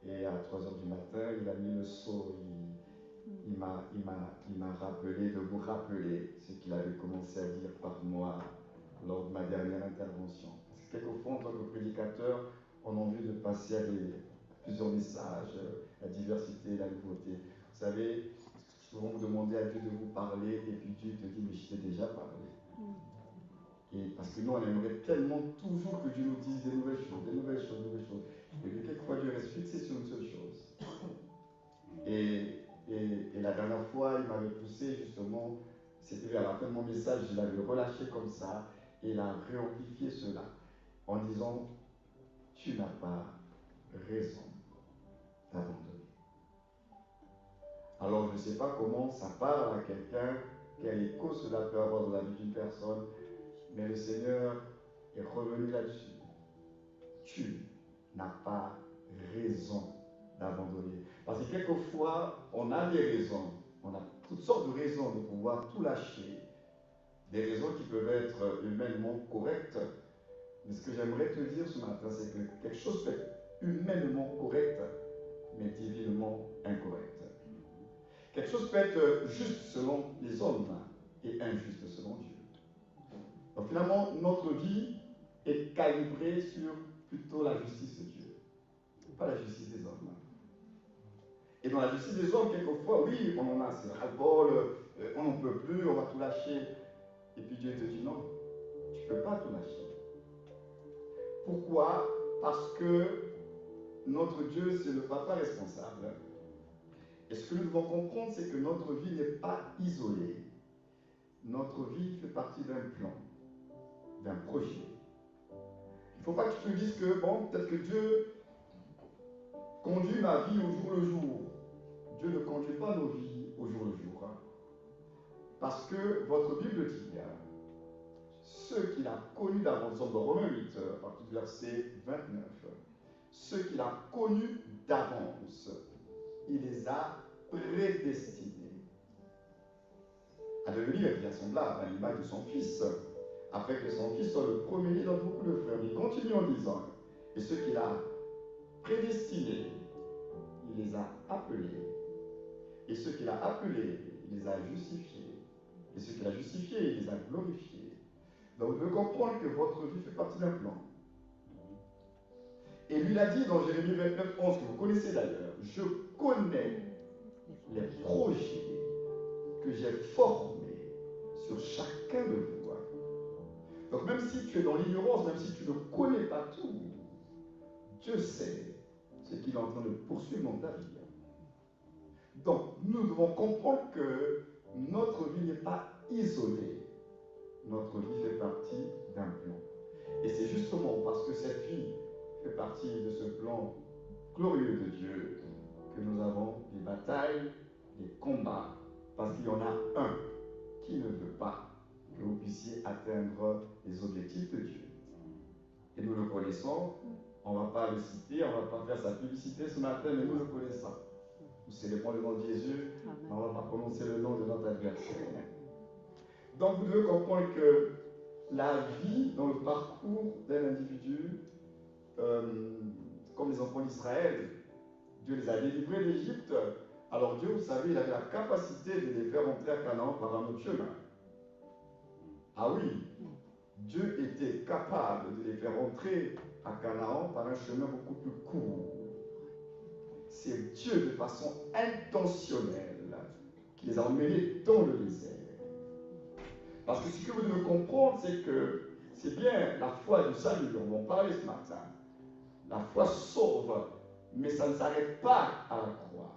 Et à 3 heures du matin, il a mis le seau. Il m'a rappelé de vous rappeler ce qu'il avait commencé à dire par moi lors de ma dernière intervention. Parce que quelquefois, en tant que prédicateur, on a envie de passer à plusieurs messages, la diversité, la nouveauté. Vous savez, souvent vous demandez à Dieu de vous parler et puis Dieu te dit, mais je t'ai déjà parlé. Et parce que nous, on aimerait tellement toujours que Dieu nous dise des nouvelles choses, des nouvelles choses, des nouvelles choses. Et puis quelquefois, Dieu reste fixé sur une seule chose. Et la dernière fois, il m'avait poussé justement, c'était vers la fin de mon message, je l'avais relâché comme ça, et il a réamplifié cela, en disant, tu n'as pas raison d'abandonner. Alors je ne sais pas comment ça parle à quelqu'un, quel écho cela peut avoir dans la vie d'une personne, mais le Seigneur est revenu là-dessus. Tu n'as pas raison d'abandonner. Parce que quelquefois, on a des raisons, on a toutes sortes de raisons de pouvoir tout lâcher, des raisons qui peuvent être humainement correctes. Mais ce que j'aimerais te dire ce matin, c'est que quelque chose peut être humainement correct, mais divinement incorrect. Quelque chose peut être juste selon les hommes et injuste selon Dieu. Donc finalement, notre vie est calibrée sur plutôt la justice de Dieu, pas la justice des hommes. Et dans la justice des hommes, quelquefois, oui, on en a assez ras-le-bol, on n'en peut plus, on va tout lâcher. Et puis Dieu te dit non, tu ne peux pas tout lâcher. Pourquoi? Parce que notre Dieu, c'est le papa responsable. Et ce que nous devons comprendre, c'est que notre vie n'est pas isolée. Notre vie fait partie d'un plan, d'un projet. Il ne faut pas que tu te dises que, bon, peut-être que Dieu conduit ma vie au jour le jour. Dieu ne conduit pas nos vies au jour le jour. Parce que votre Bible dit, ceux qu'il a connus d'avance, dans Romains 8, à partir du verset 29, ceux qu'il a connus d'avance, il les a prédestinés à devenir bien semblables à l'image de son Fils, afin que son Fils soit le premier dans beaucoup de frères. Il continue en disant, et ceux qu'il a prédestinés, il les a appelés. Et ceux qu'il a appelés, il les a justifiés. Et ceux qu'il a justifiés, il les a glorifiés. Donc vous devez comprendre que votre vie fait partie d'un plan. Et lui l'a dit dans Jérémie 29, 11, que vous connaissez d'ailleurs, je connais les projets que j'ai formés sur chacun de vous. Donc même si tu es dans l'ignorance, même si tu ne connais pas tout, Dieu sait ce qu'il est en train de poursuivre dans ta vie. Donc nous devons comprendre que notre vie n'est pas isolée. Notre vie fait partie d'un plan. Et c'est justement parce que cette vie fait partie de ce plan glorieux de Dieu que nous avons des batailles, des combats, parce qu'il y en a un qui ne veut pas que vous puissiez atteindre les objectifs de Dieu. Et nous le connaissons, on ne va pas le citer, on ne va pas faire sa publicité ce matin, mais nous le connaissons. Nous célébrons le nom de Jésus, mais on ne va pas prononcer le nom de notre adversaire. Donc vous devez comprendre que la vie dans le parcours d'un individu, comme les enfants d'Israël, Dieu les a délivrés d'Égypte. Alors Dieu, vous savez, il avait la capacité de les faire entrer à Canaan par un autre chemin. Ah oui, Dieu était capable de les faire entrer à Canaan par un chemin beaucoup plus court. C'est Dieu de façon intentionnelle qui les a emmenés dans le désert. Parce que ce que vous devez comprendre, c'est que c'est bien la foi du salut dont on va parler ce matin. La foi sauve, mais ça ne s'arrête pas à la croix.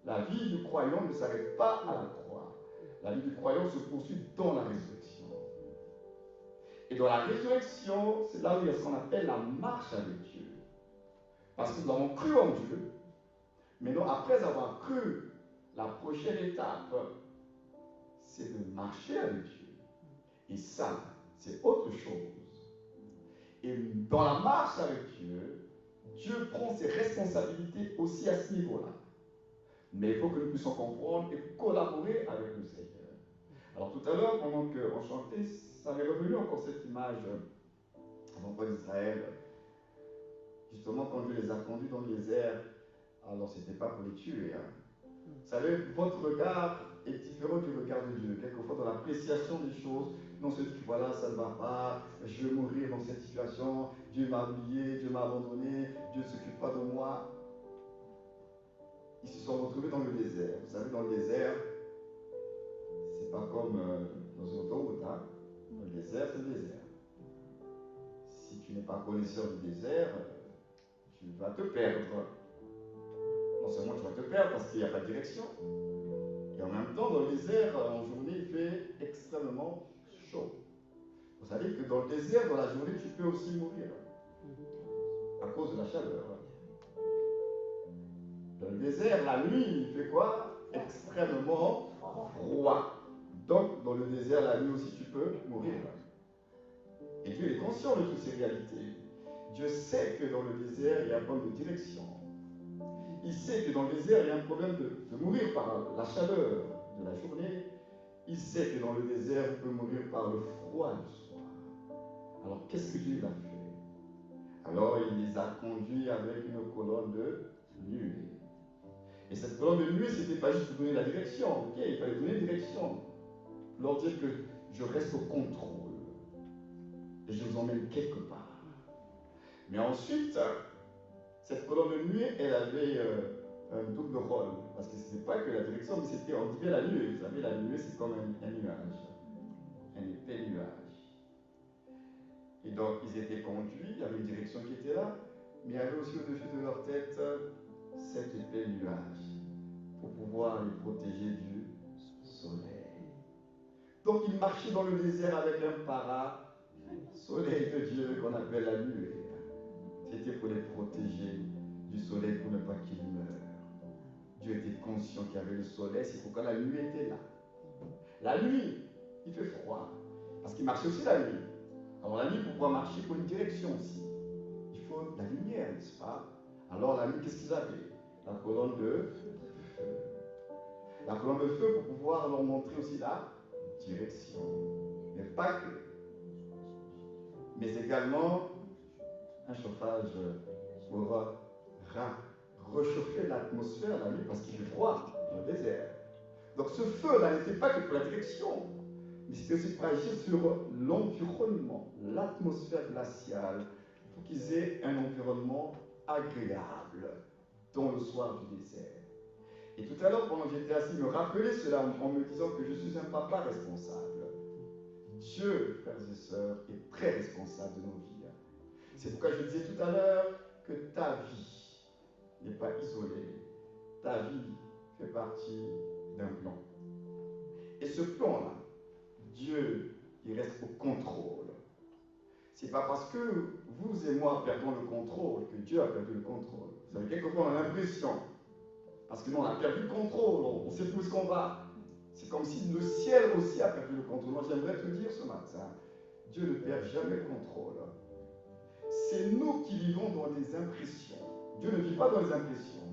La vie du croyant ne s'arrête pas à la croix. La vie du croyant se poursuit dans la résurrection. Et dans la résurrection, c'est là où il y a ce qu'on appelle la marche avec Dieu. Parce que nous avons cru en Dieu, mais non, après avoir cru, la prochaine étape, c'est de marcher avec Dieu. Et ça, c'est autre chose. Et dans la marche avec Dieu, Dieu prend ses responsabilités aussi à ce niveau-là. Mais il faut que nous puissions comprendre et collaborer avec le Seigneur. Alors tout à l'heure, pendant qu'on chantait, ça m'est revenu encore cette image d'enfant d'Israël. Justement, quand Dieu les a conduits dans le désert, alors ce n'était pas pour les tuer. Vous savez, votre regard est différent du regard de Dieu. Quelquefois, dans l'appréciation des choses, on se dit, voilà, ça ne va pas, je vais mourir dans cette situation, Dieu m'a oublié, Dieu m'a abandonné, Dieu ne s'occupe pas de moi. Ils se sont retrouvés dans le désert. Vous savez, dans le désert, c'est pas comme dans une autoroute. Dans le désert, c'est le désert. Si tu n'es pas connaisseur du désert, tu vas te perdre. Non seulement tu vas te perdre parce qu'il n'y a pas de direction, et en même temps, dans le désert, en journée, il fait extrêmement chaud. Vous savez que dans le désert, dans la journée, tu peux aussi mourir à cause de la chaleur. Dans le désert, la nuit, il fait quoi? Extrêmement froid. Donc, dans le désert, la nuit aussi, tu peux mourir. Et Dieu est conscient de toutes ces réalités. Dieu sait que dans le désert, il y a un problème de direction. Il sait que dans le désert, il y a un problème de mourir par la chaleur de la journée. Il sait que dans le désert, on peut mourir par le froid du soir. Alors, qu'est-ce que Dieu a fait? Alors, il les a conduits avec une colonne de nuée. Et cette colonne de nuée, ce n'était pas juste pour donner la direction. Ok, il fallait donner une direction. Leur dire que je reste au contrôle. Et je vous emmène quelque part. Mais ensuite, cette colonne de nuée, elle avait un double rôle. Parce que ce n'était pas que la direction, mais c'était, on dirait la nuée. Vous savez, la nuée, c'est comme un nuage. Un épais nuage. Et donc, ils étaient conduits, il y avait une direction qui était là, mais il y avait aussi au-dessus de leur tête cet épais nuage pour pouvoir les protéger du soleil. Donc, ils marchaient dans le désert avec un para-soleil de Dieu qu'on appelle la nuée. C'était pour les protéger du soleil pour ne pas qu'ils meurent. Dieu était conscient qu'il y avait le soleil, c'est pourquoi la nuit était là. La nuit, il fait froid, parce qu'il marchait aussi la nuit. Alors la nuit, pour pouvoir marcher, il faut une direction aussi. Il faut de la lumière, n'est-ce pas? Alors la nuit, qu'est-ce qu'ils avaient? La colonne de feu. La colonne de feu pour pouvoir leur montrer aussi la direction. Mais pas que. Mais également un chauffage pour réchauffer l'atmosphère la nuit parce qu'il fait froid dans le désert. Donc ce feu-là n'était pas que pour la direction, mais c'était aussi pour agir sur l'environnement, l'atmosphère glaciale, pour qu'ils aient un environnement agréable dans le soir du désert. Et tout à l'heure, pendant que j'étais assis, me rappelait cela en me disant que je suis un papa responsable. Dieu, frères et sœurs, est très responsable de nos vies. C'est pourquoi je disais tout à l'heure que ta vie n'est pas isolée. Ta vie fait partie d'un plan. Et ce plan-là, Dieu, il reste au contrôle. C'est pas parce que vous et moi perdons le contrôle que Dieu a perdu le contrôle. Vous savez, quelquefois on a l'impression, parce que nous on a perdu le contrôle, on sait plus où qu'on va. C'est comme si le ciel aussi a perdu le contrôle. Moi j'aimerais te dire ce matin, Dieu ne perd jamais le contrôle. C'est nous qui vivons dans des impressions. Dieu ne vit pas dans les impressions.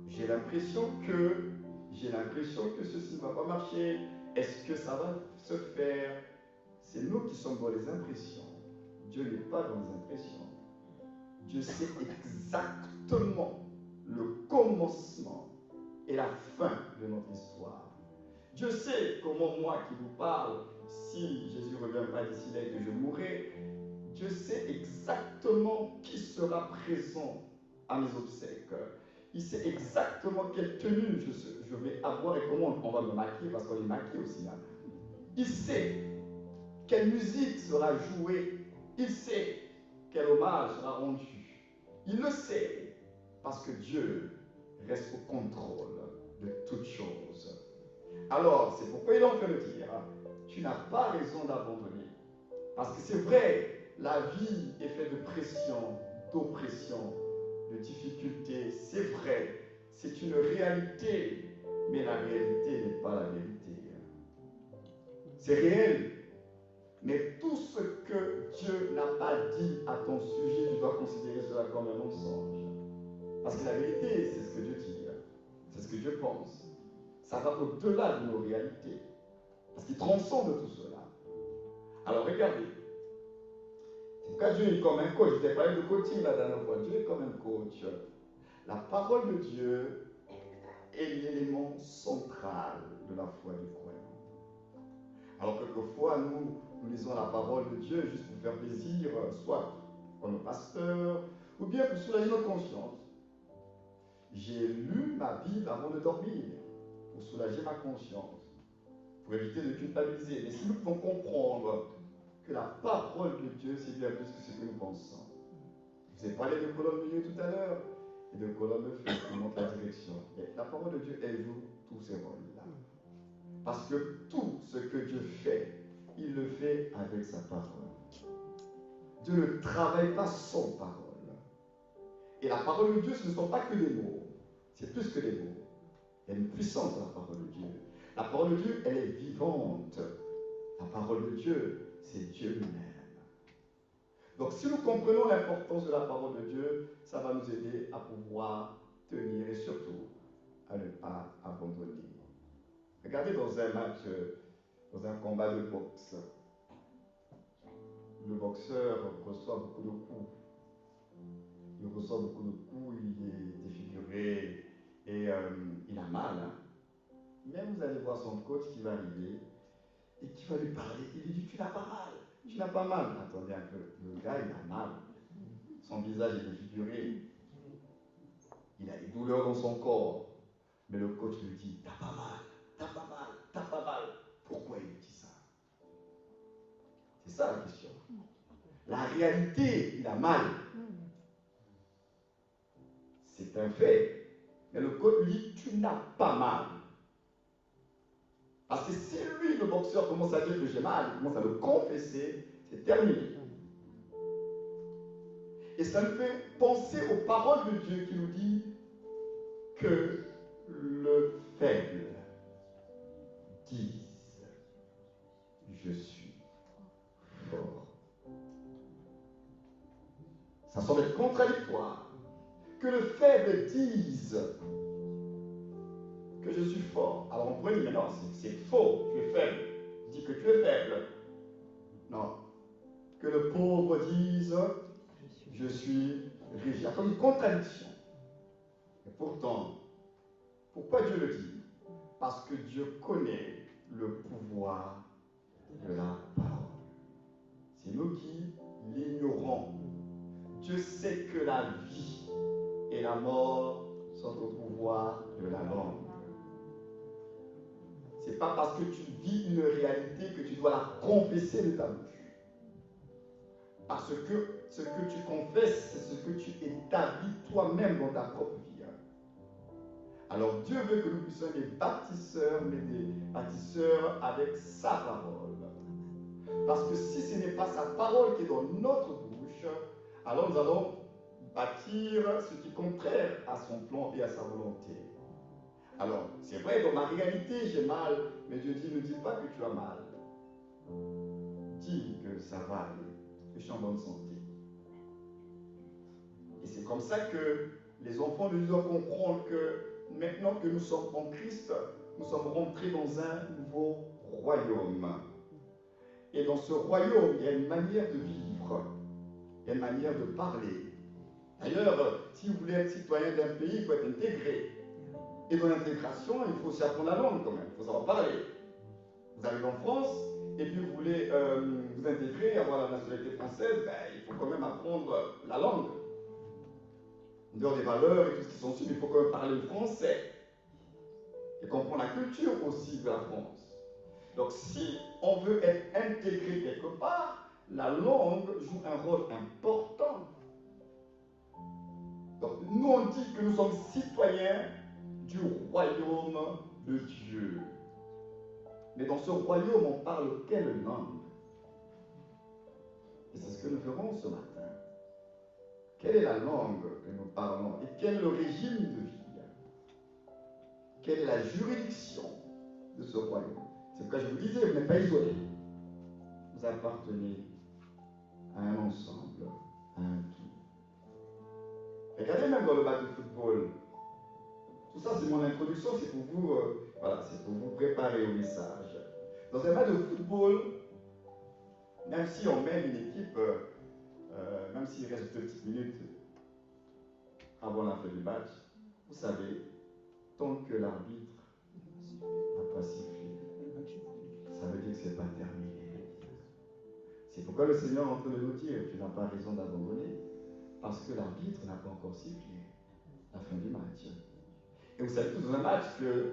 J'ai l'impression que ceci ne va pas marcher. Est-ce que ça va se faire? C'est nous qui sommes dans les impressions. Dieu n'est pas dans les impressions. Dieu sait exactement le commencement et la fin de notre histoire. Dieu sait comment moi qui vous parle, si Jésus ne revient pas d'ici là et que je mourrai, Dieu sait exactement qui sera présent à mes obsèques. Il sait exactement quelle tenue je vais avoir et comment on va me maquiller, parce qu'on est maquillé aussi. Il sait quelle musique sera jouée. Il sait quel hommage sera rendu. Il le sait, parce que Dieu reste au contrôle de toutes choses. Alors, c'est pourquoi il est en train de dire, tu n'as pas raison d'abandonner. Parce que c'est vrai, la vie est faite de pression, d'oppression, de difficultés. C'est vrai, c'est une réalité, mais la réalité n'est pas la vérité. C'est réel, mais tout ce que Dieu n'a pas dit à ton sujet, tu dois considérer cela comme un mensonge. Parce que la vérité, c'est ce que Dieu dit, c'est ce que Dieu pense. Ça va au-delà de nos réalités, parce qu'il transcende tout cela. Alors regardez, C'est pourquoi Dieu est comme un coach. Je t'ai parlé de coaching la dernière fois. Dieu est comme un coach. La parole de Dieu est l'élément central de la foi du croyant. Alors quelquefois, nous lisons la parole de Dieu juste pour faire plaisir, soit pour nos pasteurs, ou bien pour soulager notre conscience. J'ai lu ma Bible avant de dormir, pour soulager ma conscience, pour éviter de culpabiliser. Mais si nous pouvons comprendre que la parole de Dieu, c'est bien plus que ce que nous pensons. Je vous ai parlé de colonne de Dieu tout à l'heure, et de colonne de feu qui montre la direction. Et la parole de Dieu, elle joue tous ces rôles-là. Parce que tout ce que Dieu fait, il le fait avec sa parole. Dieu ne travaille pas sans parole. Et la parole de Dieu, ce ne sont pas que des mots. C'est plus que des mots. Il y a une puissance dans la parole de Dieu. La parole de Dieu, elle est vivante. La parole de Dieu, c'est Dieu lui-même. Donc si nous comprenons l'importance de la parole de Dieu, ça va nous aider à pouvoir tenir et surtout à ne pas abandonner. Regardez dans un match, dans un combat de boxe, le boxeur reçoit beaucoup de coups. Il reçoit beaucoup de coups, il est défiguré et il a mal. Hein. Mais vous allez voir son coach qui va arriver et qui va lui parler. Il lui dit, tu n'as pas mal, tu n'as pas mal. Attendez un peu, le gars il a mal. Son visage est défiguré. Il a des douleurs dans son corps. Mais le coach lui dit, t'as pas mal, t'as pas mal, t'as pas mal. Pourquoi il lui dit ça? C'est ça la question. La réalité, il a mal. C'est un fait. Mais le coach lui dit, tu n'as pas mal. Parce que si lui, le boxeur, commence à dire que j'ai mal, il commence à le confesser, c'est terminé. Et ça nous fait penser aux paroles de Dieu qui nous dit que le faible dise, je suis fort. Ça semble être contradictoire. Que le faible dise que je suis fort. Alors on pourrait dire, mais non, c'est faux, tu es faible. Dis que tu es faible. Non. Que le pauvre dise, je suis riche. Il y a comme une contradiction. Et pourtant, pourquoi Dieu le dit? Parce que Dieu connaît le pouvoir de la parole. C'est nous qui l'ignorons. Dieu sait que la vie et la mort sont au pouvoir de la langue. Ce n'est pas parce que tu vis une réalité que tu dois la confesser de ta bouche. Parce que ce que tu confesses, c'est ce que tu établis toi-même dans ta propre vie. Alors Dieu veut que nous puissions être des bâtisseurs, mais des bâtisseurs avec sa parole. Parce que si ce n'est pas sa parole qui est dans notre bouche, alors nous allons bâtir ce qui est contraire à son plan et à sa volonté. Alors, c'est vrai, dans ma réalité, j'ai mal, mais Dieu dit, ne dis pas que tu as mal. Dis que ça va aller, que je suis en bonne santé. Et c'est comme ça que les enfants de Dieu doivent comprendre que maintenant que nous sommes en Christ, nous sommes rentrés dans un nouveau royaume. Et dans ce royaume, il y a une manière de vivre, il y a une manière de parler. D'ailleurs, si vous voulez être citoyen d'un pays, il faut être intégré. Et dans l'intégration, il faut aussi apprendre la langue quand même, il faut savoir parler. Vous arrivez en France, et puis vous voulez vous intégrer, avoir la nationalité française, il faut quand même apprendre la langue. En dehors des valeurs et tout ce qui sont dessus, mais il faut quand même parler le français. Et comprendre la culture aussi de la France. Donc si on veut être intégré quelque part, la langue joue un rôle important. Donc nous on dit que nous sommes citoyens du royaume de Dieu. Mais dans ce royaume, on parle quelle langue? Et c'est ce que nous ferons ce matin. Quelle est la langue que nous parlons? Et quel est le régime de vie? Quelle est la juridiction de ce royaume? C'est pourquoi je vous disais, vous n'êtes pas isolés. Vous appartenez à un ensemble, à un tout. Regardez même dans le match de football. Tout ça, c'est mon introduction, c'est pour vous, c'est pour vous préparer au message. Dans un match de football, même si on mène une équipe même s'il reste 2 petites minutes avant la fin du match, vous savez, tant que l'arbitre n'a pas sifflé, ça veut dire que ce n'est pas terminé. C'est pourquoi le Seigneur est en train de nous dire, tu n'as pas raison d'abandonner, parce que l'arbitre n'a pas encore sifflé la fin du match. Et vous savez tous dans un match que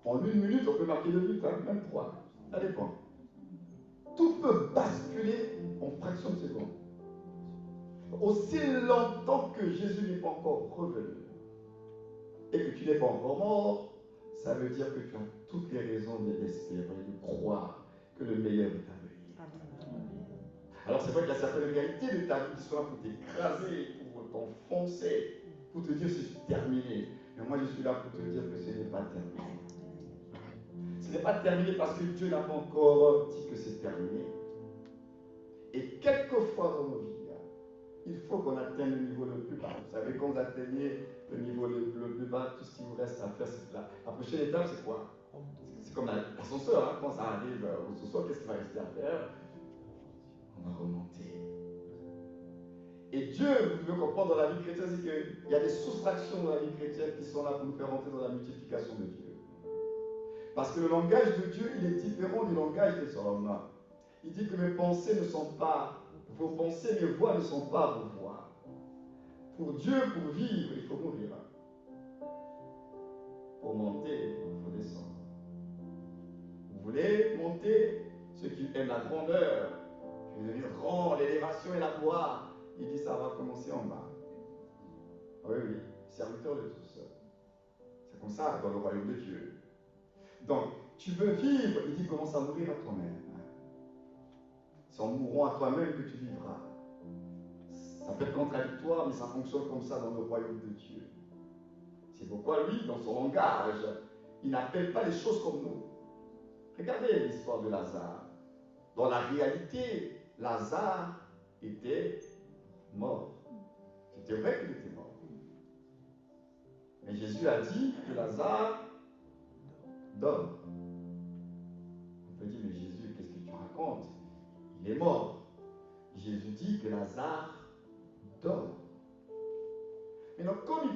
en 1 minute, on peut marquer 2 buts, hein, même 3. Ça dépend. Tout peut basculer en fraction de seconde. Aussi longtemps que Jésus n'est pas encore revenu et que tu n'es pas encore mort, ça veut dire que tu as toutes les raisons d'espérer, de croire que le meilleur est à venir. Alors c'est vrai qu'il y a certaines réalités de ta vie qui sont là pour t'écraser, pour t'enfoncer, pour te dire c'est terminé. Mais moi je suis là pour te dire que ce n'est pas terminé. Ce n'est pas terminé parce que Dieu n'a pas encore dit que c'est terminé. Et quelquefois dans nos vies, il faut qu'on atteigne le niveau le plus bas. Vous savez, quand vous atteignez le niveau le plus bas, tout ce qui vous reste à faire, c'est là. La prochaine étape, c'est quoi? C'est comme l'ascenseur, hein? Quand ça arrive au sous-sol, qu'est-ce qu'il va rester à faire? On va remonter. Et Dieu, vous devez comprendre dans la vie chrétienne, c'est qu'il y a des soustractions dans la vie chrétienne qui sont là pour nous faire entrer dans la multiplication de Dieu. Parce que le langage de Dieu, il est différent du langage des hommes. Il dit que mes pensées ne sont pas vos pensées, mes voix ne sont pas vos voix. Pour Dieu, pour vivre, il faut mourir. Pour monter, il faut descendre. Vous voulez monter? Ceux qui aiment la grandeur, qui veulent devenir grand, l'élévation et la gloire, il dit ça va commencer en bas. Oui, oui, serviteur de tous. C'est comme ça dans le royaume de Dieu. Donc, tu veux vivre, il dit commence à mourir à toi-même. C'est en mourant à toi-même que tu vivras. Ça peut être contradictoire, mais ça fonctionne comme ça dans le royaume de Dieu. C'est pourquoi lui, dans son langage, il n'appelle pas les choses comme nous. Regardez l'histoire de Lazare. Dans la réalité, Lazare était mort. C'était vrai qu'il était mort. Mais Jésus a dit que Lazare dort. On peut dire, mais Jésus, qu'est-ce que tu racontes? Il est mort. Jésus dit que Lazare dort. Mais donc, comme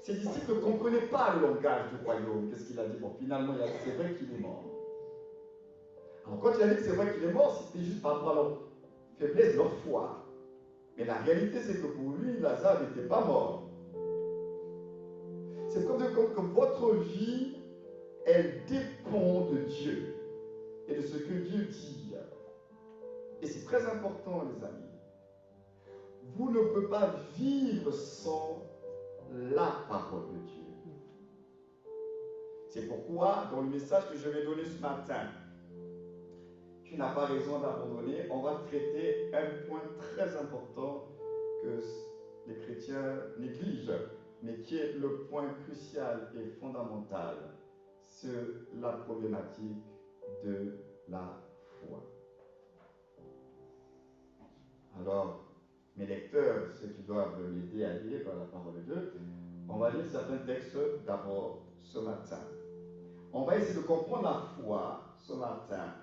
ses disciples ne comprenaient pas le langage du royaume, qu'est-ce qu'il a dit? Bon, finalement, il a dit, c'est vrai qu'il est mort. Alors, quand il a dit que c'est vrai qu'il est mort, c'était juste par rapport à leur faiblesse, leur foi. Mais la réalité, c'est que pour lui, Lazare n'était pas mort. C'est comme que votre vie, elle dépend de Dieu et de ce que Dieu dit. Et c'est très important, les amis. Vous ne pouvez pas vivre sans la parole de Dieu. C'est pourquoi, dans le message que je vais donner ce matin, tu n'as pas raison d'abandonner, on va traiter un point très important que les chrétiens négligent, mais qui est le point crucial et fondamental, c'est la problématique de la foi. Alors, mes lecteurs, ceux qui doivent m'aider à lire la parole de Dieu, on va lire certains textes d'abord ce matin. On va essayer de comprendre la foi ce matin.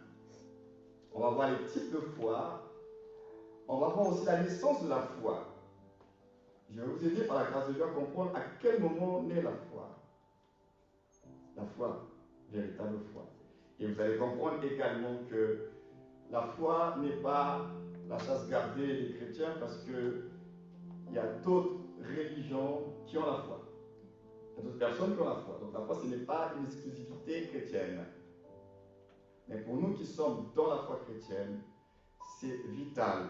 On va voir les types de foi. On va voir aussi la naissance de la foi. Je vais vous aider par la grâce de Dieu à comprendre à quel moment naît la foi. La foi, véritable foi. Et vous allez comprendre également que la foi n'est pas la chasse gardée des chrétiens parce qu'il y a d'autres religions qui ont la foi. Il y a d'autres personnes qui ont la foi. Donc la foi, ce n'est pas une exclusivité chrétienne. Mais pour nous qui sommes dans la foi chrétienne, c'est vital,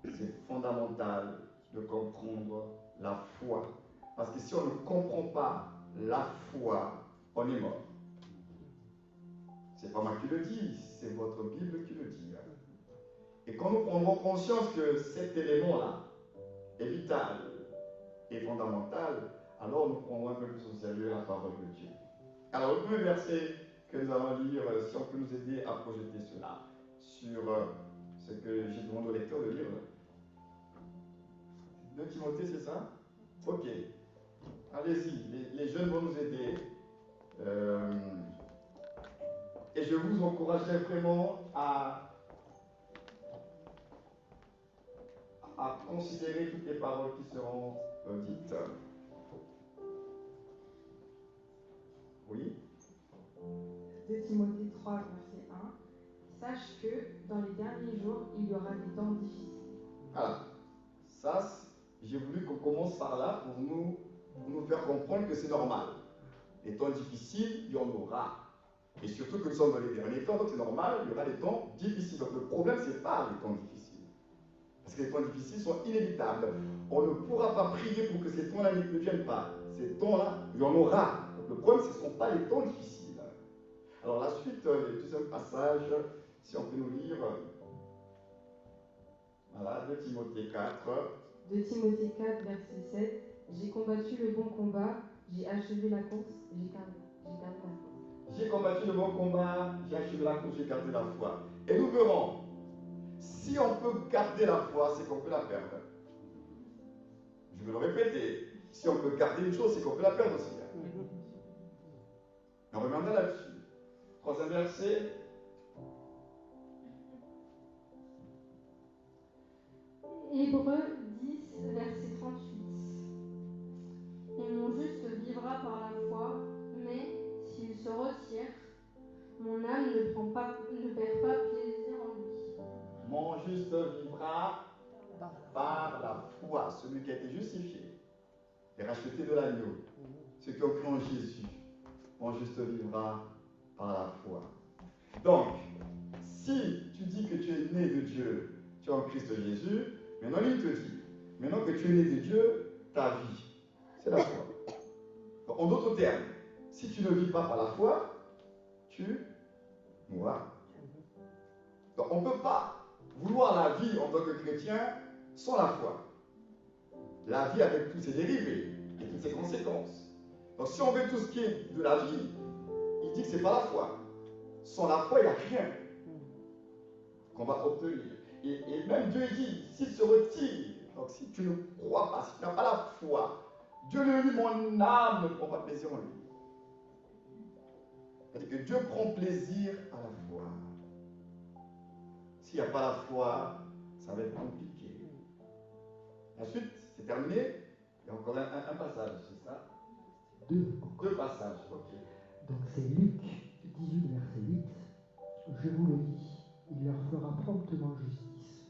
c'est fondamental de comprendre la foi. Parce que si on ne comprend pas la foi, on est mort. C'est pas moi qui le dis, c'est votre Bible qui le dit. Et quand nous prendrons conscience que cet élément-là est vital et fondamental, alors nous prendrons un peu plus au sérieux la parole de Dieu. Alors le premier verset que nous allons lire, si on peut nous aider à projeter cela sur ce que j'ai demandé au lecteur de lire. 2 Timothée, c'est ça? Ok. Allez-y, les jeunes vont nous aider. Et je vous encouragerai vraiment à à considérer toutes les paroles qui seront dites. Oui. 2 Timothée 3, verset 1. Sache que dans les derniers jours, il y aura des temps difficiles. Voilà. Ça, j'ai voulu qu'on commence par là pour nous faire comprendre que c'est normal. Les temps difficiles, il y en aura. Et surtout que nous sommes dans les derniers temps, donc c'est normal, il y aura des temps difficiles. Donc le problème, ce n'est pas les temps difficiles. Parce que les temps difficiles sont inévitables. On ne pourra pas prier pour que ces temps-là ne viennent pas. Ces temps-là, il y en aura. Donc le problème, ce ne sont pas les temps difficiles. Alors la suite, le deuxième passage, si on peut nous lire, voilà, 2 Timothée 4. 2 Timothée 4, verset 7. J'ai combattu le bon combat, j'ai achevé la course, j'ai gardé la foi. J'ai combattu le bon combat, j'ai achevé la course, j'ai gardé la foi. Et nous verrons, si on peut garder la foi, c'est qu'on peut la perdre. Je vais le répéter, si on peut garder une chose, c'est qu'on peut la perdre aussi. On reviendra là-dessus. Troisième verset. Hébreux 10, verset 38. Et mon juste vivra par la foi, mais s'il se retire, mon âme ne perd pas plaisir en lui. Mon juste vivra par la foi, celui qui a été justifié et racheté de l'agneau, ceux qui ont cru en Jésus. Mon juste vivra par la foi. Donc, si tu dis que tu es né de Dieu, tu es en Christ Jésus, maintenant il te dit, maintenant que tu es né de Dieu, ta vie, c'est la foi. Donc, en d'autres termes, si tu ne vis pas par la foi, tu mourras. Donc, on ne peut pas vouloir la vie en tant que chrétien sans la foi. La vie avec tous ses dérivés et toutes ses conséquences. Donc, si on veut tout ce qui est de la vie, il dit que ce n'est pas la foi. Sans la foi, il n'y a rien qu'on va obtenir. Et même Dieu dit, s'il se retire, donc si tu ne crois pas, si tu n'as pas la foi, Dieu lui dit, mon âme ne prend pas plaisir en lui. C'est-à-dire que Dieu prend plaisir à la foi. S'il n'y a pas la foi, ça va être compliqué. Ensuite, c'est terminé. Il y a encore un passage, c'est ça? Deux passages, ok. Donc c'est Luc 18, verset 8. Je vous le dis, il leur fera promptement justice.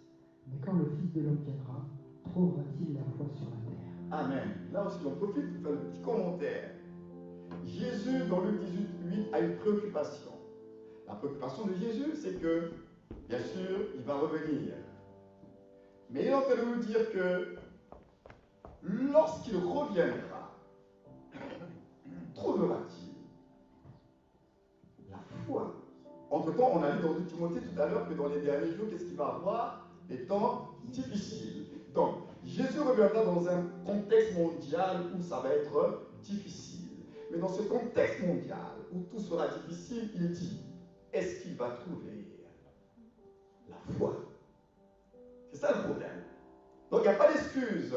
Mais quand le Fils de l'homme viendra, trouvera-t-il la foi sur la terre? Amen. Là aussi, on profite pour faire le petit commentaire. Jésus, dans Luc 18, 8, a une préoccupation. La préoccupation de Jésus, c'est que, bien sûr, il va revenir. Mais il est en train de nous dire que lorsqu'il reviendra, trouvera-t-il la foi? Entre-temps, on a lu dans 2 Timothée tout à l'heure que dans les derniers jours, qu'est-ce qu'il va avoir? Des temps difficiles. Donc, Jésus reviendra dans un contexte mondial où ça va être difficile. Mais dans ce contexte mondial où tout sera difficile, il dit, est-ce qu'il va trouver la foi? C'est ça le problème. Donc, il n'y a pas d'excuse.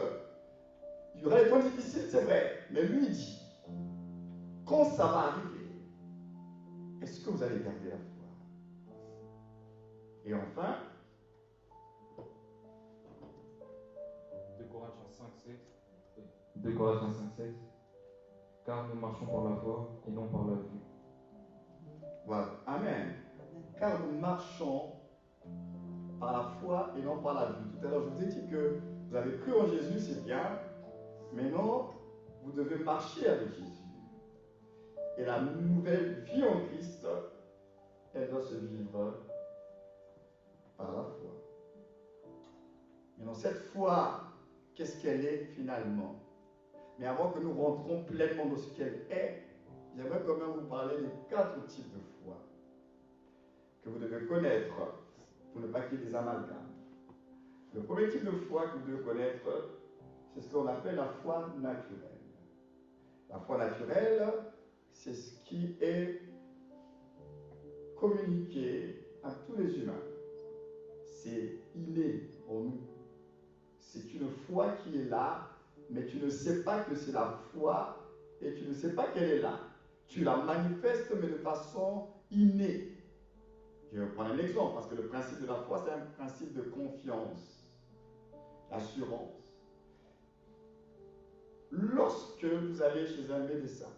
Il y aura des temps difficiles, c'est vrai. Mais lui, il dit, quand ça va arriver, est-ce que vous allez garder la foi? Et enfin, 2 Corinthiens 5, 7. 2 Corinthiens 5, 7. Car nous marchons par la foi et non par la vue. voilà. Amen. Car nous marchons par la foi et non par la vue. Tout à l'heure, je vous ai dit que vous avez cru en Jésus, c'est bien. Maintenant, vous devez marcher avec Jésus. Et la nouvelle vie en Christ, elle doit se vivre par la foi. Maintenant, cette foi, qu'est-ce qu'elle est finalement? Mais avant que nous rentrons pleinement dans ce qu'elle est, j'aimerais quand même vous parler des 4 types de foi que vous devez connaître pour ne pas qu'il y ait des amalgames. Le premier type de foi que vous devez connaître, c'est ce qu'on appelle la foi naturelle. La foi naturelle, c'est ce qui est communiqué à tous les humains. C'est inné en nous. C'est une foi qui est là, mais tu ne sais pas que c'est la foi et tu ne sais pas qu'elle est là. Tu la manifestes, mais de façon innée. Je vais prendre un exemple, parce que le principe de la foi, c'est un principe de confiance. l'assurance. Lorsque vous allez chez un médecin,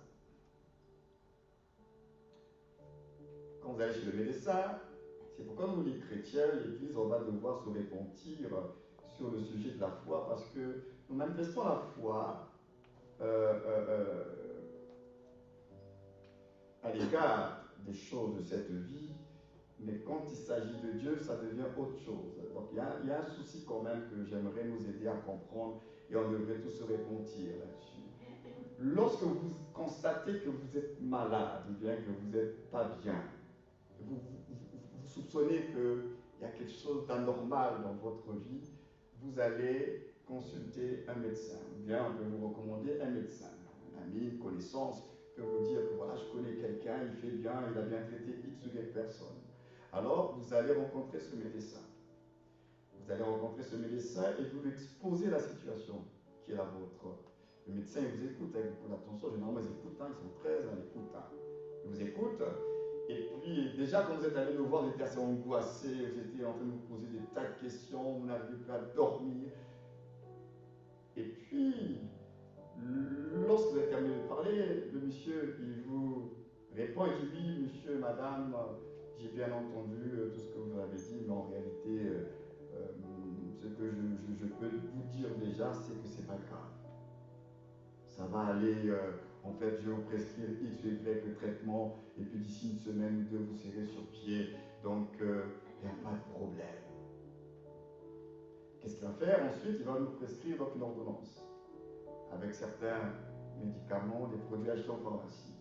quand vous allez chez le médecin, c'est pourquoi nous, les chrétiens, l'Église, on va devoir se repentir sur le sujet de la foi, parce que nous manifestons la foi à l'égard des choses de cette vie, mais quand il s'agit de Dieu, ça devient autre chose. Donc il y a un souci quand même que j'aimerais nous aider à comprendre, et on devrait tous se repentir là-dessus. Lorsque vous constatez que vous êtes malade, ou bien que vous n'êtes pas bien, vous soupçonnez qu'il y a quelque chose d'anormal dans votre vie, vous allez consulter un médecin. Ou bien on peut vous recommander un médecin, un ami, une connaissance, peut vous dire que voilà, je connais quelqu'un, il fait bien, il a bien traité X ou Y personne. Alors, vous allez rencontrer ce médecin. Vous allez rencontrer ce médecin et vous lui exposez la situation qui est la vôtre. Le médecin, il vous écoute avec beaucoup d'attention. Généralement, ils écoutent, ils sont très à l'écoute. Ils vous écoutent. Et puis, déjà, quand vous êtes allé nous voir, vous étiez assez angoissé, vous étiez en train de vous poser des tas de questions, vous n'arrivez plus à dormir. Et puis, lorsque vous avez terminé de parler, le monsieur, il vous répond, il dit oui, monsieur, madame, j'ai bien entendu tout ce que vous avez dit, mais en réalité, ce que je peux vous dire déjà, c'est que c'est pas grave. Ça va aller, en fait, je vais vous prescrire X ou Y traitement, et puis d'ici une semaine ou deux, vous serez sur pied, donc il n'y a pas de problème. Qu'est-ce qu'il va faire? Ensuite, il va nous prescrire donc une ordonnance, avec certains médicaments, des produits achetés en pharmacie.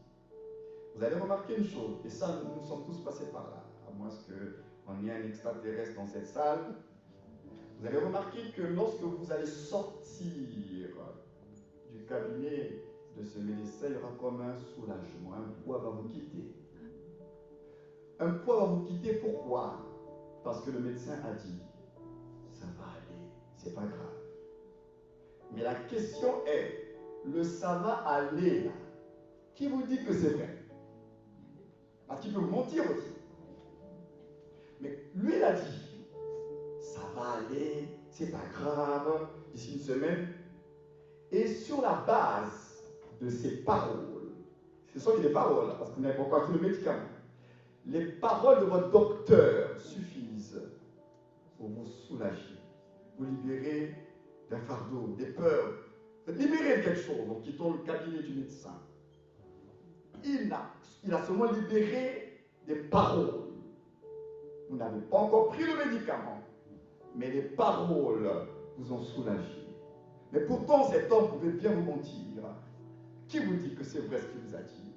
Vous allez remarquer une chose, et ça, nous sommes tous passés par là, à moins qu'on ait un extraterrestre dans cette salle. Vous allez remarquer que lorsque vous allez sortir du cabinet de ce médecin, il y aura comme un soulagement, un poids va vous quitter. Un poids va vous quitter, pourquoi? Parce que le médecin a dit, ça va aller, c'est pas grave. Mais la question est, le ça va aller là, qui vous dit que c'est vrai? Parce qu'il peut vous mentir aussi. Mais lui, il a dit, ça va aller, c'est pas grave, d'ici une semaine. Et sur la base de ces paroles, ce sont des paroles, parce que vous n'avez pas encore acheté le médicament, les paroles de votre docteur suffisent pour vous soulager, vous libérer d'un fardeau, des peurs, vous êtes libéré de quelque chose en quittant le cabinet du médecin. Il a seulement libéré des paroles. Vous n'avez pas encore pris le médicament, mais les paroles vous ont soulagé. Mais pourtant, cet homme pouvait bien vous mentir. Qui vous dit que c'est vrai ce qu'il vous a dit?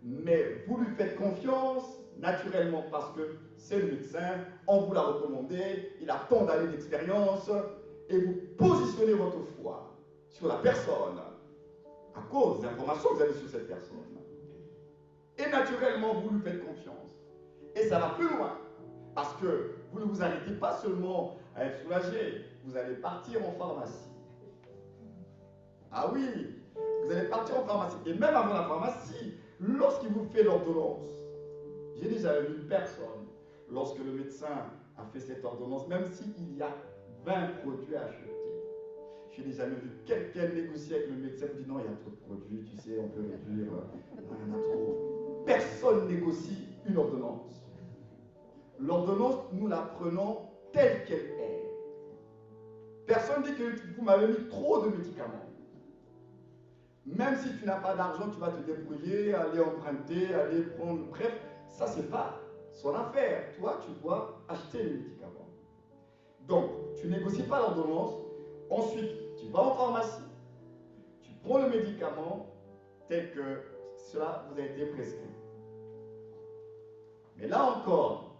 Mais vous lui faites confiance naturellement parce que c'est le médecin, on vous l'a recommandé, il a tant d'années d'expérience, et vous positionnez votre foi sur la personne à cause des informations que vous avez sur cette personne. Et naturellement, vous lui faites confiance. Et ça va plus loin. Parce que vous ne vous arrêtez pas seulement à être soulagé, vous allez partir en pharmacie. Ah oui, vous allez partir en pharmacie. Et même avant la pharmacie, lorsqu'il vous fait l'ordonnance, j'ai déjà vu une personne, lorsque le médecin a fait cette ordonnance, même s'il y a 20 produits à acheter, je n'ai jamais vu quelqu'un négocier avec le médecin pour dire non, il y a trop de produits, tu sais, on peut réduire, non, il y en a trop. Personne négocie une ordonnance. L'ordonnance, nous la prenons telle qu'elle est. Personne ne dit que vous m'avez mis trop de médicaments. Même si tu n'as pas d'argent, tu vas te débrouiller, aller emprunter, aller prendre. Bref, ça, c'est pas son affaire. Toi, tu dois acheter les médicaments. Donc, tu ne négocies pas l'ordonnance. Ensuite, tu vas en pharmacie. Tu prends le médicament tel que cela vous a été prescrit. Mais là encore,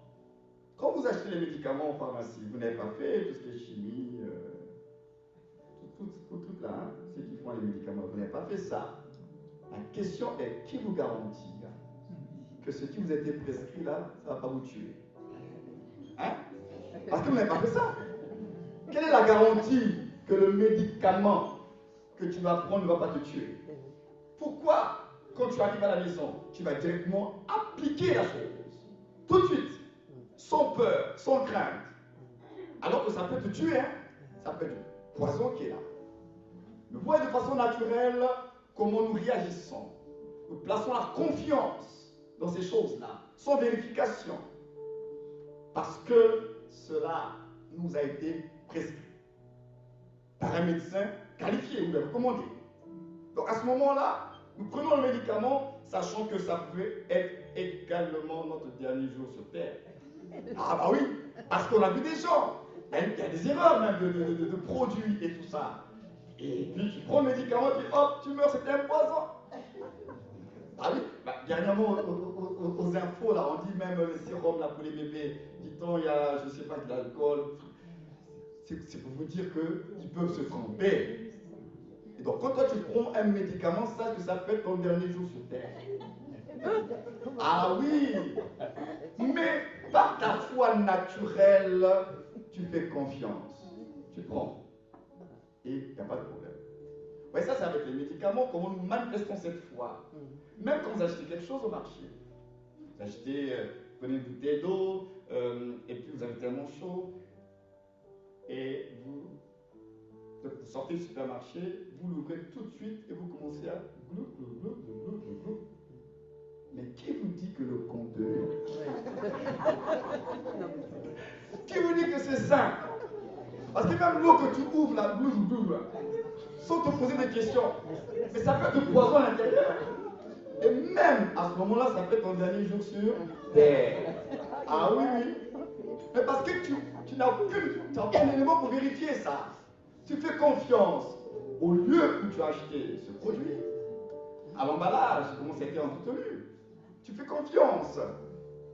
quand vous achetez les médicaments en pharmacie, vous n'avez pas fait tout ce qui est chimie, tout là, hein, ceux qui font les médicaments, vous n'avez pas fait ça. La question est, qui vous garantit que ce qui vous a été prescrit là, ça ne va pas vous tuer? Hein? Parce que vous n'avez pas fait ça. Quelle est la garantie que le médicament que tu vas prendre ne va pas te tuer? Pourquoi, quand tu arrives à la maison, tu vas directement appliquer la chose, tout de suite, sans peur, sans crainte, alors que ça peut te tuer, hein? Ça peut te poison qui est là. Nous voyons de façon naturelle comment nous réagissons. Nous plaçons la confiance dans ces choses-là, sans vérification. Parce que cela nous a été prescrit par un médecin qualifié ou bien recommandé. Donc à ce moment-là, nous prenons le médicament, sachant que ça pouvait être également notre dernier jour sur Terre. Ah bah oui, parce qu'on a vu des gens, il y a des erreurs même de produits et tout ça. Et puis tu prends le médicament, et puis hop, tu meurs, c'était un poison. Ah oui, bah, dernièrement aux infos, là, on dit même les sérums là, pour les bébés, dit-on, il y a, je ne sais pas, de l'alcool. C'est pour vous dire qu'ils peuvent se tromper. Et donc quand toi tu prends un médicament, sache que ça peut être ton dernier jour sur Terre. Ah oui, mais par ta foi naturelle, tu fais confiance. Tu prends. Et il n'y a pas de problème. Ouais, ça c'est avec les médicaments, comment nous manifestons cette foi. Même quand vous achetez quelque chose au marché. Vous achetez, vous prenez une bouteille d'eau, et puis vous avez tellement chaud, et vous sortez du supermarché, vous l'ouvrez tout de suite, et vous commencez à glou, glou, glou, glou, glou, glou, glou. Mais qui vous dit que le contenu, qui vous dit que c'est sain? Parce que même l'eau que tu ouvres, la glou, glou, glou, sans te poser des questions, mais ça peut être du poison à l'intérieur. Et même à ce moment-là, ça peut être ton dernier jour sur Terre. Ah oui, oui. Mais parce que tu n'as aucun élément pour vérifier ça. Tu fais confiance au lieu où tu as acheté ce produit, à l'emballage, comment ça a été entretenu. Tu fais confiance.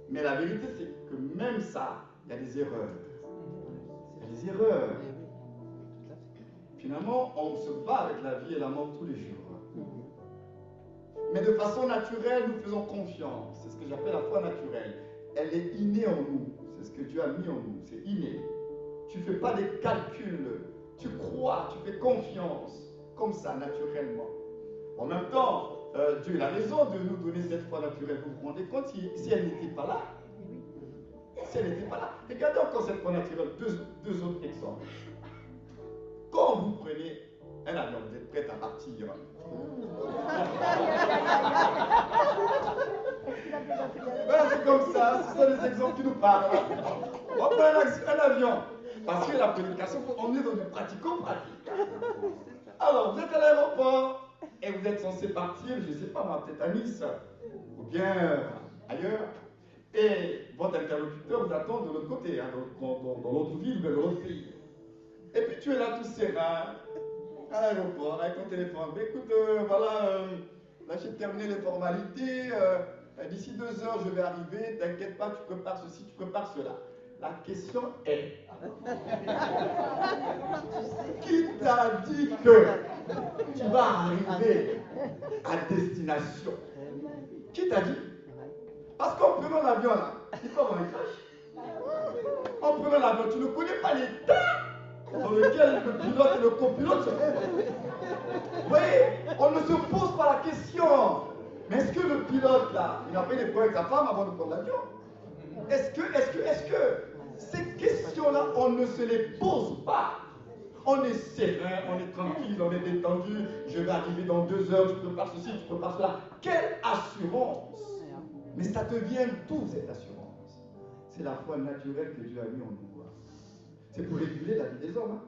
Mais la vérité, c'est que même ça, il y a des erreurs. Il y a des erreurs. Finalement, on se bat avec la vie et la mort tous les jours. Mais de façon naturelle, nous faisons confiance. C'est ce que j'appelle la foi naturelle. Elle est innée en nous. C'est ce que Dieu a mis en nous. C'est inné. Tu ne fais pas des calculs. Tu crois, tu fais confiance. Comme ça, naturellement. En même temps, Dieu a raison de nous donner cette foi naturelle. Vous vous rendez compte si elle n'était pas là? Si elle n'était pas là. Regardez encore cette foi naturelle. Deux autres exemples. Quand vous prenez un avion, vous êtes prêt à partir. C'est comme ça, ce sont des exemples qui nous parlent. On prend un avion, parce que la prédication, on est dans du pratico-pratique. Alors, vous êtes à l'aéroport et vous êtes censé partir, je ne sais pas, peut-être à Nice, ou bien ailleurs, et votre interlocuteur vous attend de l'autre côté, hein, dans l'autre ville ou dans l'autre pays. Et puis tu es là tout serein, à l'aéroport, avec ton téléphone. Mais écoute, voilà, là j'ai terminé les formalités, d'ici 2 heures je vais arriver, t'inquiète pas, tu prépares ceci, tu prépares cela. La question est, qui t'a dit que tu vas arriver à destination? Qui t'a dit? Parce qu'en prenant l'avion là, il faut avoir un crash. En prenant l'avion, tu ne connais pas l'état dans lequel le pilote et le copilote se trouvent. Vous voyez, on ne se pose pas la question. Mais est-ce que le pilote là, il n'a pas eu des problèmes avec sa femme avant de prendre l'avion? Est-ce que ces questions-là, on ne se les pose pas? On est serein, on est tranquille, on est détendu. Je vais arriver dans 2 heures, tu prépares ceci, tu prépares cela. Quelle assurance! Mais ça te vient d'où cette assurance? C'est la foi naturelle que Dieu a mis en nous. C'est pour réguler la vie des hommes. Hein?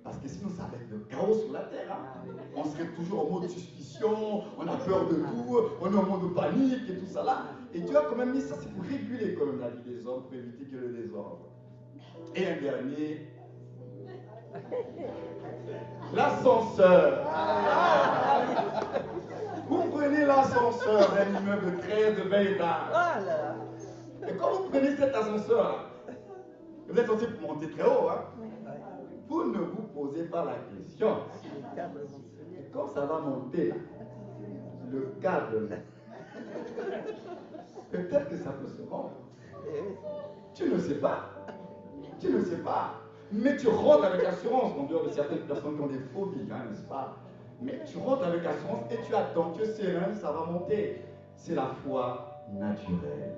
Parce que sinon, ça va être le chaos sur la terre. Hein? On serait toujours en mode suspicion, on a peur de tout, on est en mode panique et tout ça là. Et Dieu a quand même mis ça, c'est pour réguler quand même la vie des hommes, pour éviter que le désordre. Et un dernier, l'ascenseur. Vous prenez l'ascenseur d'un immeuble de 13, de 20 étages. Et quand vous prenez cet ascenseur, vous êtes censé monter très haut, hein? Vous ne vous posez pas la question. Et quand ça va monter, là, le câble, peut-être que ça peut se rompre. Tu ne sais pas. Tu ne sais pas. Mais tu rentres avec assurance, en dehors de certaines personnes qui ont des phobies, hein, n'est-ce pas? Mais tu rentres avec assurance et tu attends que serein, ça va monter. C'est la foi naturelle.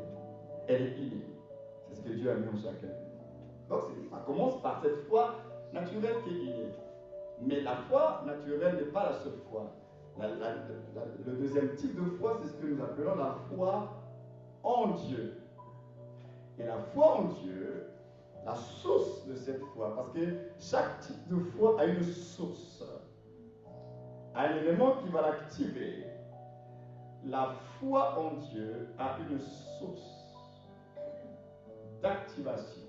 Elle est innée. C'est ce que Dieu a mis en chacun. Donc ça commence par cette foi naturelle qui est innée. Mais la foi naturelle n'est pas la seule foi. Le deuxième type de foi, c'est ce que nous appelons la foi en Dieu. Et la foi en Dieu, la source de cette foi, parce que chaque type de foi a une source, un élément qui va l'activer. La foi en Dieu a une source d'activation,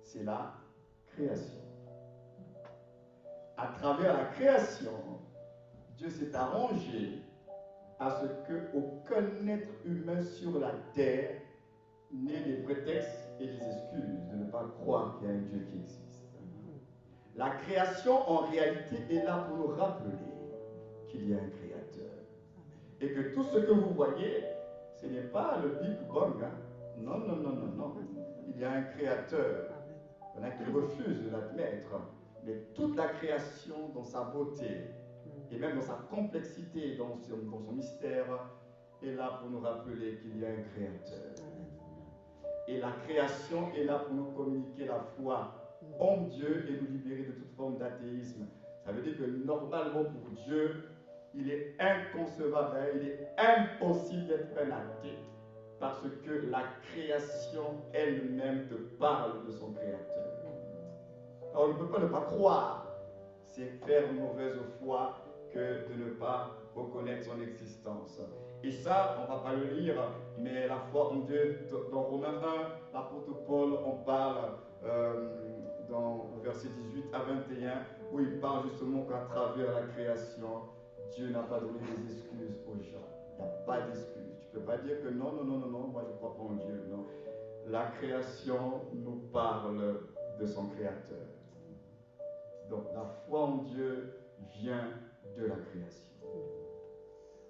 c'est la création. À travers la création, Dieu s'est arrangé à ce qu'aucun être humain sur la terre n'ait des prétextes et des excuses de ne pas croire qu'il y a un Dieu qui existe. La création, en réalité, est là pour nous rappeler qu'il y a un créateur. Et que tout ce que vous voyez, ce n'est pas le Big Bang. Hein? Non, non, non, non, non. Il y a un créateur. Il y en a qui refusent de l'admettre. Mais toute la création, dans sa beauté, et même dans sa complexité, dans son mystère, est là pour nous rappeler qu'il y a un créateur. Et la création est là pour nous communiquer la foi en Dieu et nous libérer de toute forme d'athéisme. Ça veut dire que normalement pour Dieu, il est inconcevable, il est impossible d'être un athée. Parce que la création elle-même te parle de son créateur. Alors, on ne peut pas ne pas croire. C'est faire une mauvaise foi que de ne pas reconnaître son existence. Et ça, on ne va pas le lire, mais la foi en Dieu, dans Romains 1, l'apôtre Paul en parle dans verset 18 à 21, où il parle justement qu'à travers la création, Dieu n'a pas donné des excuses aux gens. Il n'y a pas d'excuses. Tu ne peux pas dire que non, non, non, non, non, moi je ne crois pas en Dieu. Non. La création nous parle de son créateur. Donc la foi en Dieu vient de la création.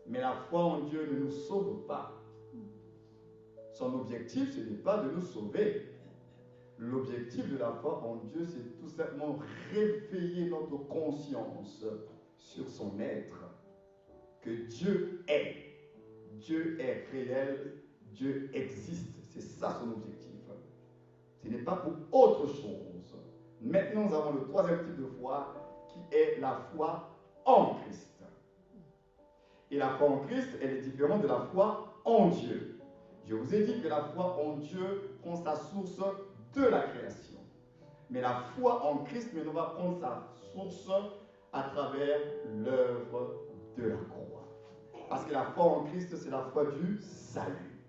Mais la foi en Dieu ne nous sauve pas. Son objectif, ce n'est pas de nous sauver. L'objectif de la foi en Dieu, c'est tout simplement réveiller notre conscience sur son être. Que Dieu est. Dieu est réel. Dieu existe. C'est ça son objectif. Ce n'est pas pour autre chose. Maintenant, nous avons le troisième type de foi qui est la foi en Christ. Et la foi en Christ, elle est différente de la foi en Dieu. Je vous ai dit que la foi en Dieu prend sa source de la création. Mais la foi en Christ, mais on va prendre sa source à travers l'œuvre de la croix. Parce que la foi en Christ, c'est la foi du salut.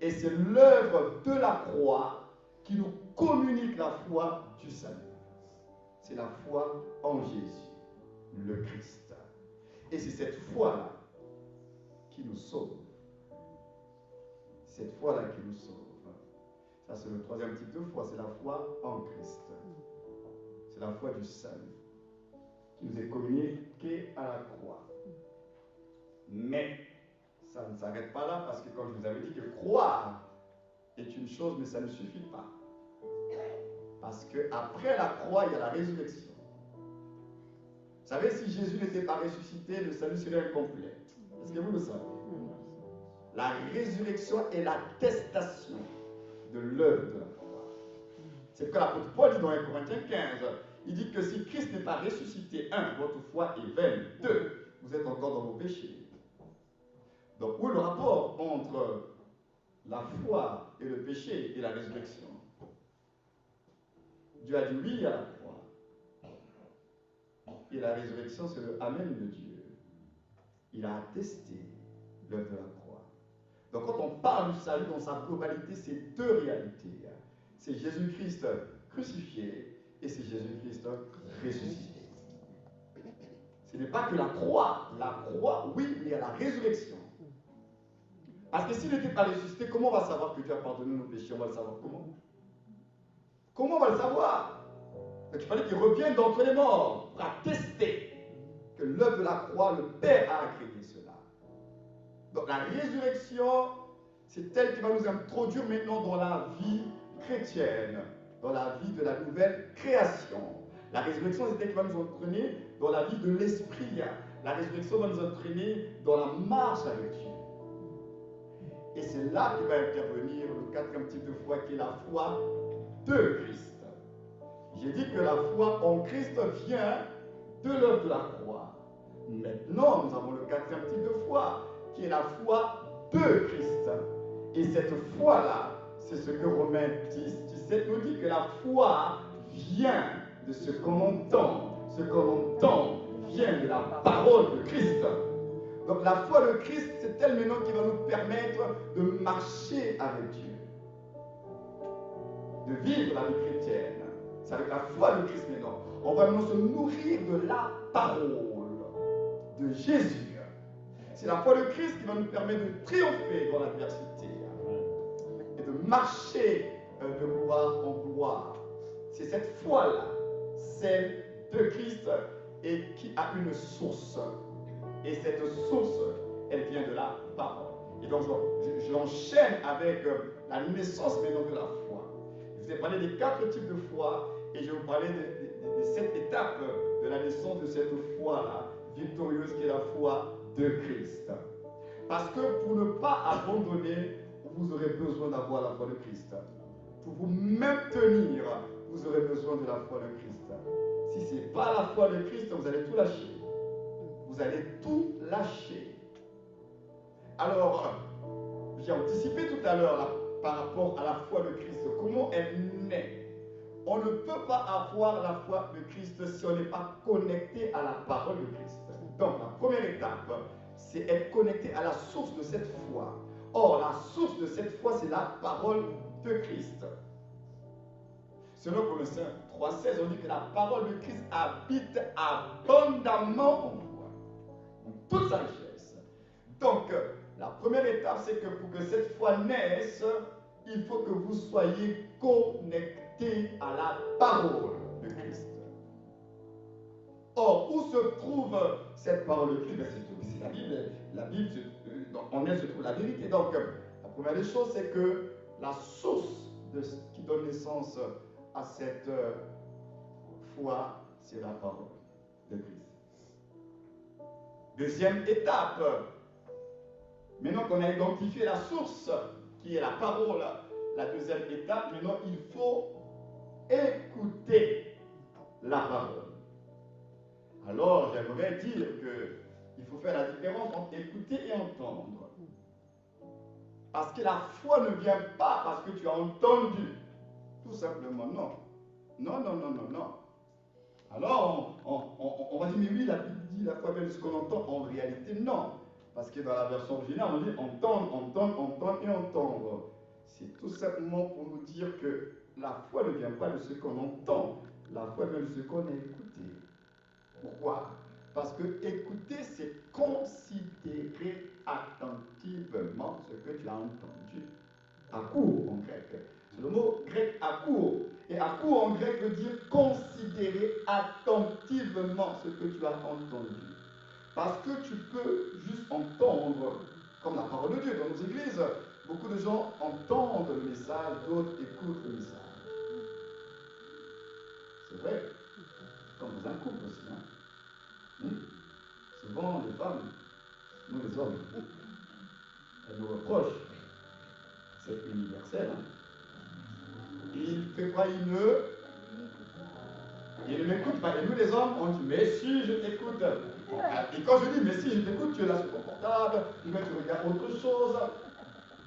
Et c'est l'œuvre de la croix qui nous communique la foi du salut. C'est la foi en Jésus, le Christ. Et c'est cette foi-là qui nous sauve. Cette foi-là qui nous sauve. Ça, c'est le troisième type de foi, c'est la foi en Christ. C'est la foi du salut qui nous est communiquée à la croix. Mais ça ne s'arrête pas là parce que, comme je vous avais dit, que croire est une chose, mais ça ne suffit pas. Parce qu'après la croix, il y a la résurrection. Vous savez, si Jésus n'était pas ressuscité, le salut serait incomplet. Est-ce que vous le savez? La résurrection est l'attestation de l'œuvre de la croix. C'est ce que l'apôtre Paul dit dans 1 Corinthiens 15. Il dit que si Christ n'est pas ressuscité, 1, votre foi est vaine. 2, vous êtes encore dans vos péchés. Donc, où est le rapport entre la foi et le péché et la résurrection? Dieu a dit oui à la croix. Et la résurrection, c'est le Amen de Dieu. Il a attesté l'œuvre de la croix. Donc quand on parle du salut dans sa globalité, c'est deux réalités. C'est Jésus-Christ crucifié et c'est Jésus-Christ ressuscité. Ce n'est pas que la croix. La croix, oui, mais il y a la résurrection. Parce que s'il n'était pas ressuscité, comment on va savoir que Dieu a pardonné nos péchés? On va le savoir comment? Comment on va le savoir? Donc il fallait qu'il revienne d'entre les morts pour attester que l'œuvre de la croix, le Père a créé cela. Donc la résurrection, c'est elle qui va nous introduire maintenant dans la vie chrétienne, dans la vie de la nouvelle création. La résurrection, c'est elle qui va nous entraîner dans la vie de l'esprit. La résurrection va nous entraîner dans la marche avec Dieu. Et c'est là que va intervenir le quatrième type de foi qui est la foi de Christ. J'ai dit que la foi en Christ vient de l'œuvre de la croix. Maintenant, nous avons le quatrième type de foi, qui est la foi de Christ. Et cette foi-là, c'est ce que Romains 10, 17 nous dit, que la foi vient de ce qu'on entend. Ce qu'on entend vient de la parole de Christ. Donc la foi de Christ, c'est elle maintenant qui va nous permettre de marcher avec Dieu, de vivre la vie chrétienne. C'est avec la foi de Christ maintenant. On va maintenant se nourrir de la parole de Jésus. C'est la foi de Christ qui va nous permettre de triompher dans l'adversité et de marcher de gloire en gloire. C'est cette foi-là, celle de Christ, et qui a une source. Et cette source, elle vient de la parole. Et donc, j'enchaîne avec la naissance maintenant de la foi. Je vous ai parlé des 4 types de foi, et je vais vous parler de cette étape de la naissance de cette foi-là, victorieuse, qui est la foi de Christ. Parce que pour ne pas abandonner, vous aurez besoin d'avoir la foi de Christ. Pour vous maintenir, vous aurez besoin de la foi de Christ. Si ce n'est pas la foi de Christ, vous allez tout lâcher. Vous allez tout lâcher. Alors, j'ai anticipé tout à l'heure par rapport à la foi de Christ, comment elle naît. On ne peut pas avoir la foi de Christ si on n'est pas connecté à la parole de Christ. Donc, la première étape, c'est être connecté à la source de cette foi. Or, la source de cette foi, c'est la parole de Christ. Selon Colossiens 3,16, on dit que la parole de Christ habite abondamment en vous, en toute sa richesse. Donc, la première étape, c'est que pour que cette foi naisse, il faut que vous soyez connectés à la parole de Christ. Or, où se trouve cette parole de Christ? C'est la Bible. La Bible, en elle se trouve la vérité. Donc, la première des choses, c'est que la source qui donne naissance à cette foi, c'est la parole de Christ. Deuxième étape, maintenant qu'on a identifié la source, qui est la parole, la deuxième étape, maintenant il faut écouter la parole. Alors, j'aimerais dire qu'il faut faire la différence entre écouter et entendre. Parce que la foi ne vient pas parce que tu as entendu. Tout simplement, non. Non, non, non, non, non. Alors, on va dire, mais oui, la Bible dit la foi vient de ce qu'on entend. En réalité, non. Parce que dans la version originale, on dit entendre, entendre, entendre et entendre. C'est tout simplement pour nous dire que la foi ne vient pas de ce qu'on entend. La foi vient de ce qu'on a écouté. Pourquoi? Parce que écouter, c'est considérer attentivement ce que tu as entendu. Akour en grec. C'est le mot grec akour. Et akour en grec veut dire considérer attentivement ce que tu as entendu. Parce que tu peux juste entendre, comme la parole de Dieu dans nos églises, beaucoup de gens entendent le message, d'autres écoutent le message. C'est vrai. Comme dans un couple aussi. Souvent, les femmes, nous les hommes, elles nous reprochent. C'est universel. Il fait quoi? Il ne m'écoute pas. Et nous les hommes, on dit, mais si je t'écoute. Et quand je dis, mais si je t'écoute, tu es là sur ton portable, tu regardes autre chose.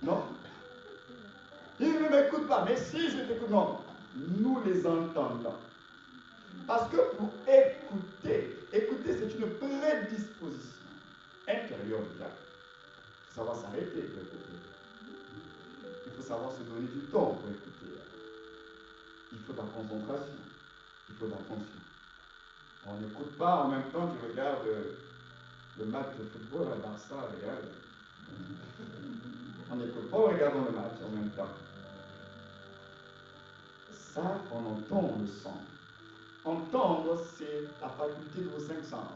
Non. Il ne m'écoute pas, mais si je t'écoute, non. Nous les entendons. Parce que pour écouter c'est une prédisposition intérieure déjà. Il faut savoir s'arrêter pour écouter. Il faut savoir se donner du temps pour écouter. Il faut de la concentration. Il faut de l'attention. On n'écoute pas en même temps que tu regardes le match de football à Barça, regarde. On n'écoute pas en regardant le match en même temps. Ça, on entend, on le sent. Entendre, c'est la faculté de vos 5 sens.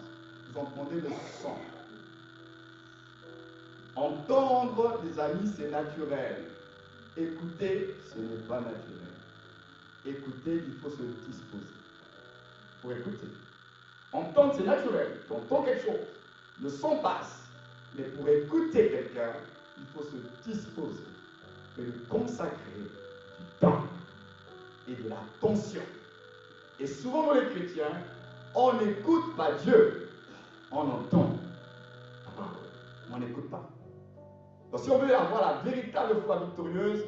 Vous entendez le son. Entendre, les amis, c'est naturel. Écouter, ce n'est pas naturel. Écouter, il faut se disposer pour écouter. Entendre, c'est naturel. Tu entends quelque chose. Le son passe. Mais pour écouter quelqu'un, il faut se disposer et lui consacrer du temps et de l'attention. Et souvent, nous les chrétiens, On n'écoute pas Dieu, on entend la parole, on n'écoute pas. Donc si on veut avoir la véritable foi victorieuse,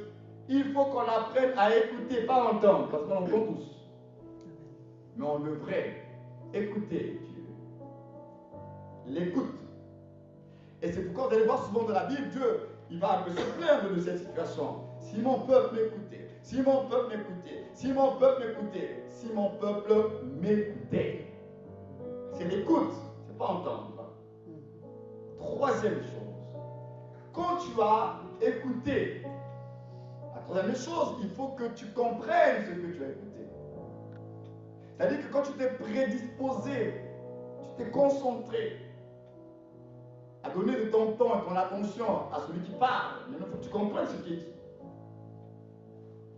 il faut qu'on apprenne à écouter, pas entendre, parce qu'on entend tous. Mais on devrait écouter Dieu. L'écoute. Et c'est pourquoi vous allez voir souvent dans la Bible, Dieu, il va un peu se plaindre de cette situation. Si mon peuple m'écoutait, si mon peuple m'écoutait, si mon peuple m'écoutait, si mon peuple m'écoutait. C'est l'écoute, c'est pas entendre. Troisième chose, quand tu as écouté, la troisième chose, il faut que tu comprennes ce que tu as écouté. C'est-à-dire que quand tu t'es prédisposé, tu t'es concentré à donner de ton temps et ton attention à celui qui parle, mais il faut que tu comprennes ce qui est dit.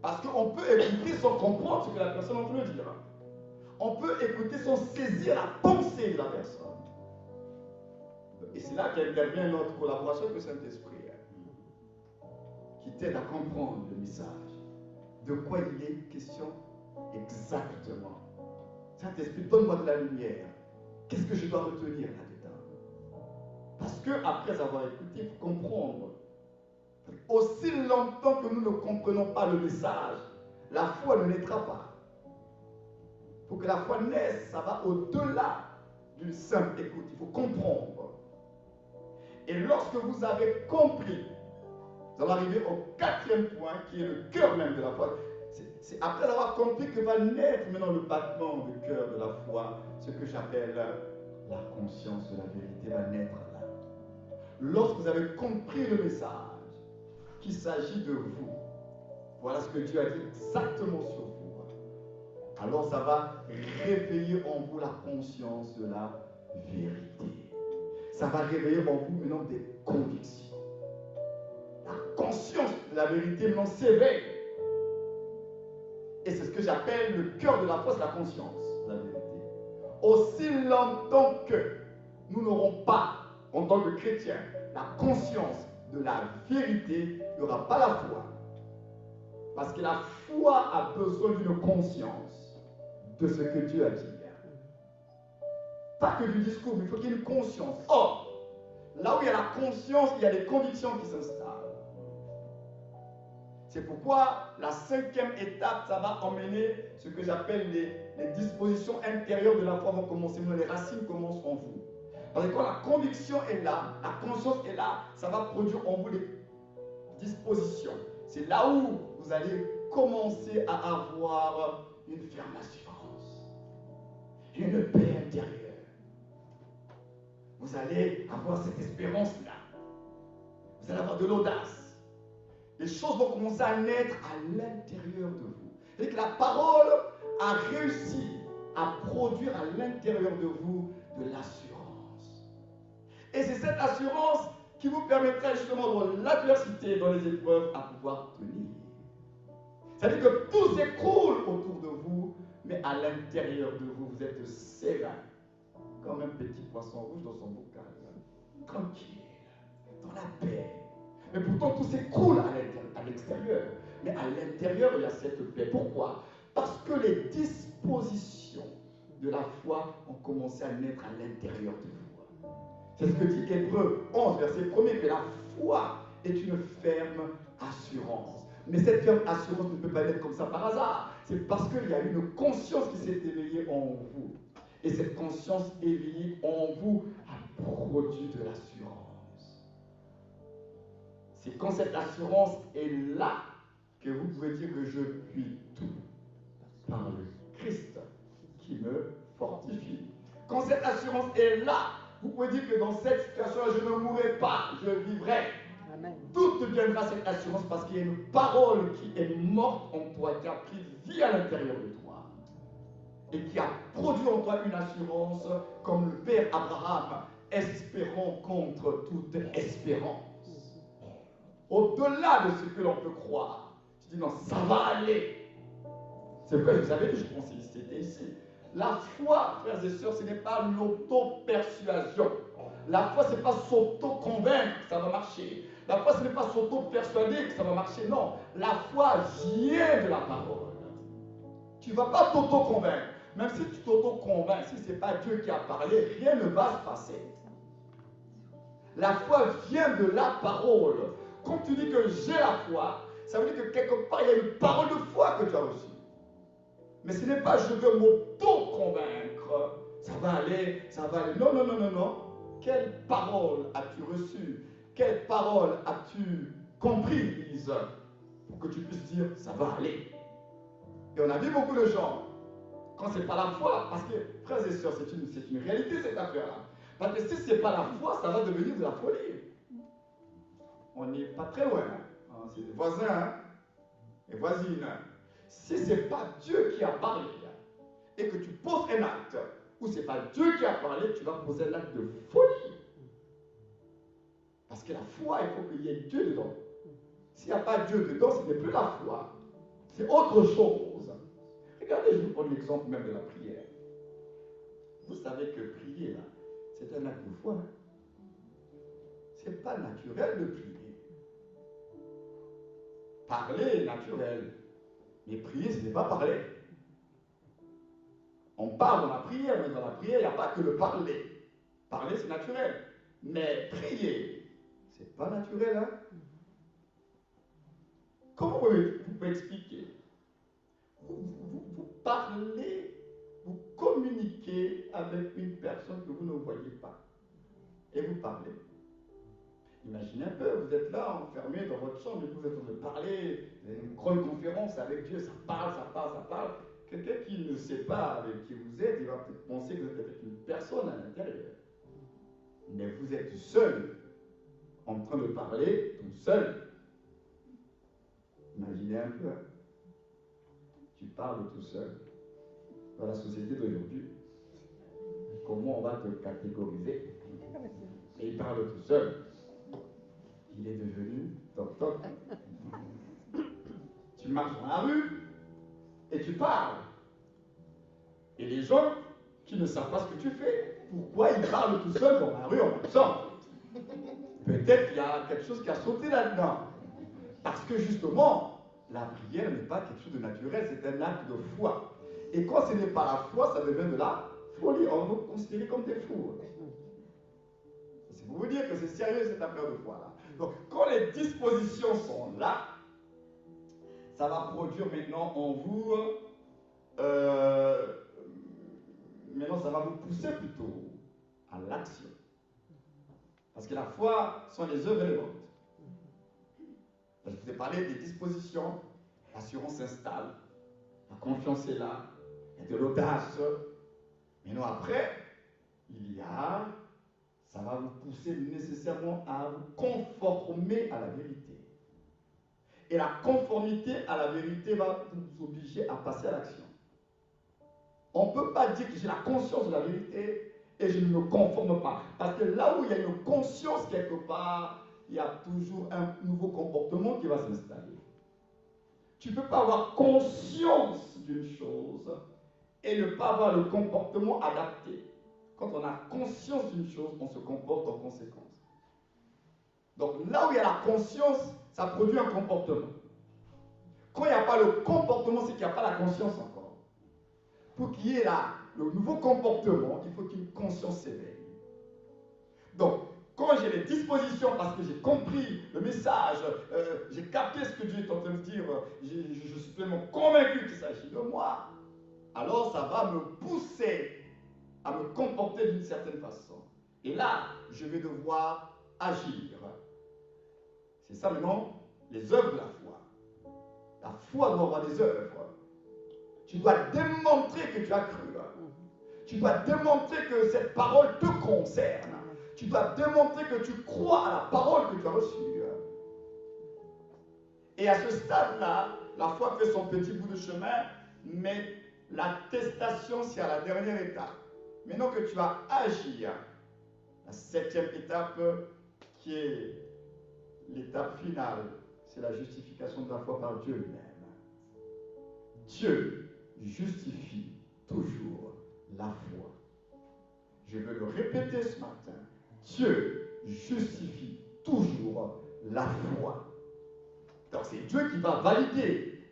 Parce qu'on peut écouter sans comprendre ce que la personne est en train de dire. On peut écouter sans saisir la pensée de la personne. Et c'est là qu'intervient notre collaboration avec le Saint-Esprit, qui t'aide à comprendre le message. De quoi il est question exactement. Saint-Esprit, donne-moi de la lumière. Qu'est-ce que je dois retenir là-dedans? Parce que après avoir écouté, il faut comprendre. Aussi longtemps que nous ne comprenons pas le message, la foi ne naîtra pas. Pour que la foi naisse, ça va au-delà d'une simple écoute. Il faut comprendre. Et lorsque vous avez compris, vous allez arriver au quatrième point qui est le cœur même de la foi. C'est après avoir compris que va naître maintenant le battement du cœur de la foi, ce que j'appelle la conscience de la vérité va naître là. Lorsque vous avez compris le message, qu'il s'agit de vous, voilà ce que Dieu a dit exactement sur vous, alors ça va réveiller en vous la conscience de la vérité. Ça va réveiller en vous maintenant des convictions. La conscience de la vérité maintenant s'éveille. Et c'est ce que j'appelle le cœur de la foi, c'est la conscience de la vérité. Aussi longtemps que nous n'aurons pas, en tant que chrétiens, la conscience de la vérité, il n'y aura pas la foi. Parce que la foi a besoin d'une conscience de ce que Dieu a dit. Pas que du discours, mais il faut qu'il y ait une conscience. Or, là où il y a la conscience, il y a des convictions qui s'installent. C'est pourquoi la cinquième étape, ça va emmener ce que j'appelle les dispositions intérieures de la foi vont commencer. Les racines commencent en vous. Parce que quand la conviction est là, la conscience est là, ça va produire en vous des dispositions. C'est là où vous allez commencer à avoir une ferme assurance, une paix intérieure. Vous allez avoir cette espérance-là. Vous allez avoir de l'audace. Les choses vont commencer à naître à l'intérieur de vous. Et que la parole a réussi à produire à l'intérieur de vous de l'assurance. Et c'est cette assurance qui vous permettra justement dans l'adversité, dans les épreuves, à pouvoir tenir. C'est-à-dire que tout s'écroule autour de vous, mais à l'intérieur de vous, vous êtes serein, comme un petit poisson rouge dans son bocal, tranquille, dans la paix. Mais pourtant, tout s'écroule à l'extérieur. Mais à l'intérieur, il y a cette paix. Pourquoi? Parce que les dispositions de la foi ont commencé à naître à l'intérieur de vous. C'est ce que dit Hébreux 11, verset 1er, que la foi est une ferme assurance. Mais cette ferme assurance ne peut pas être comme ça par hasard. C'est parce qu'il y a une conscience qui s'est éveillée en vous. Et cette conscience éveillée en vous a produit de l'assurance. C'est quand cette assurance est là que vous pouvez dire que je puis tout par le Christ qui me fortifie. Quand cette assurance est là, vous pouvez dire que dans cette situation, je ne mourrai pas, je vivrai. Amen. D'où deviendra cette assurance? Parce qu'il y a une parole qui est morte en toi, qui a pris vie à l'intérieur de toi et qui a produit en toi une assurance comme le Père Abraham, espérant contre toute espérance. Au-delà de ce que l'on peut croire, tu dis non, ça va aller. C'est vrai, vous avez dit, je pense que c'était ici. La foi, frères et sœurs, ce n'est pas l'auto-persuasion. La foi, ce n'est pas s'auto-convaincre que ça va marcher. La foi, ce n'est pas s'auto-persuader que ça va marcher. Non, la foi vient de la parole. Tu ne vas pas t'auto-convaincre. Même si tu t'auto-convaincs, si ce n'est pas Dieu qui a parlé, rien ne va se passer. La foi vient de la parole. Quand tu dis que j'ai la foi, ça veut dire que quelque part, il y a une parole de foi que tu as reçue. Mais ce n'est pas je veux m'auto-convaincre. Ça va aller, ça va aller. Non, non, non, non, non. Quelle parole as-tu reçue? Quelle parole as-tu comprise pour que tu puisses dire ça va aller? Et on a vu beaucoup de gens, quand ce n'est pas la foi, parce que, frères et sœurs, c'est une réalité cette affaire-là. Parce que si ce n'est pas la foi, ça va devenir de la folie. On n'est pas très loin. Hein. C'est des voisins hein, et voisines. Si ce n'est pas Dieu qui a parlé et que tu poses un acte où ce n'est pas Dieu qui a parlé, tu vas poser un acte de folie. Parce que la foi, il faut qu'il y ait Dieu dedans. S'il n'y a pas Dieu dedans, ce n'est plus la foi. C'est autre chose. Regardez, je vous prends l'exemple même de la prière. Vous savez que prier, là, c'est un acte de foi. Hein? Ce n'est pas naturel de prier. Parler est naturel. Mais prier, ce n'est pas parler. On parle dans la prière, mais dans la prière, il n'y a pas que le parler. Parler, c'est naturel. Mais prier, c'est pas naturel. Hein? Comment vous pouvez expliquer? Vous parlez, vous communiquez avec une personne que vous ne voyez pas. Et vous parlez. Imaginez un peu, vous êtes là, enfermé dans votre chambre, et vous êtes en train de parler, une grande conférence avec Dieu, ça parle, ça parle, ça parle. Quelqu'un qui ne sait pas avec qui vous êtes, il va peut-être penser que vous êtes avec une personne à l'intérieur. Mais vous êtes seul, en train de parler, tout seul. Imaginez un peu, hein. Tu parles tout seul. Dans la société d'aujourd'hui, comment on va te catégoriser? Et il parle tout seul. Il est devenu toc toc. Tu marches dans la rue et tu parles. Et les gens qui ne savent pas ce que tu fais, pourquoi ils parlent tout seul dans la rue en marchant? Peut-être qu'il y a quelque chose qui a sauté là-dedans. Parce que justement, la prière n'est pas quelque chose de naturel, c'est un acte de foi. Et quand ce n'est pas la foi, ça devient de la folie. On va vous considérer comme des fous. C'est pour vous dire que c'est sérieux cette affaire de foi-là. Donc, quand les dispositions sont là, ça va produire maintenant en vous, maintenant ça va vous pousser plutôt à l'action. Parce que la foi sont les œuvres élémentaires. Je vous ai parlé des dispositions, l'assurance s'installe, la confiance est là, il y a de l'audace. Maintenant après, ça va vous pousser nécessairement à vous conformer à la vérité. Et la conformité à la vérité va vous obliger à passer à l'action. On ne peut pas dire que j'ai la conscience de la vérité et je ne me conforme pas. Parce que là où il y a une conscience quelque part, il y a toujours un nouveau comportement qui va s'installer. Tu ne peux pas avoir conscience d'une chose et ne pas avoir le comportement adapté. Quand on a conscience d'une chose, on se comporte en conséquence. Donc là où il y a la conscience, ça produit un comportement. Quand il n'y a pas le comportement, c'est qu'il n'y a pas la conscience encore. Pour qu'il y ait le nouveau comportement, il faut qu'une conscience s'éveille. Donc, quand j'ai les dispositions, parce que j'ai compris le message, j'ai capté ce que Dieu est en train de dire, je suis pleinement convaincu qu'il s'agit de moi, alors ça va me pousser à me comporter d'une certaine façon. Et là, je vais devoir agir. C'est ça maintenant, les œuvres de la foi. La foi doit avoir des œuvres. Tu dois démontrer que tu as cru. Tu dois démontrer que cette parole te concerne. Tu dois démontrer que tu crois à la parole que tu as reçue. Et à ce stade-là, la foi fait son petit bout de chemin, mais l'attestation, c'est à la dernière étape. Maintenant que tu vas agir, la 7e étape, qui est l'étape finale, c'est la justification de la foi par Dieu lui-même. Dieu justifie toujours la foi. Je veux le répéter ce matin. Dieu justifie toujours la foi. Donc c'est Dieu qui va valider.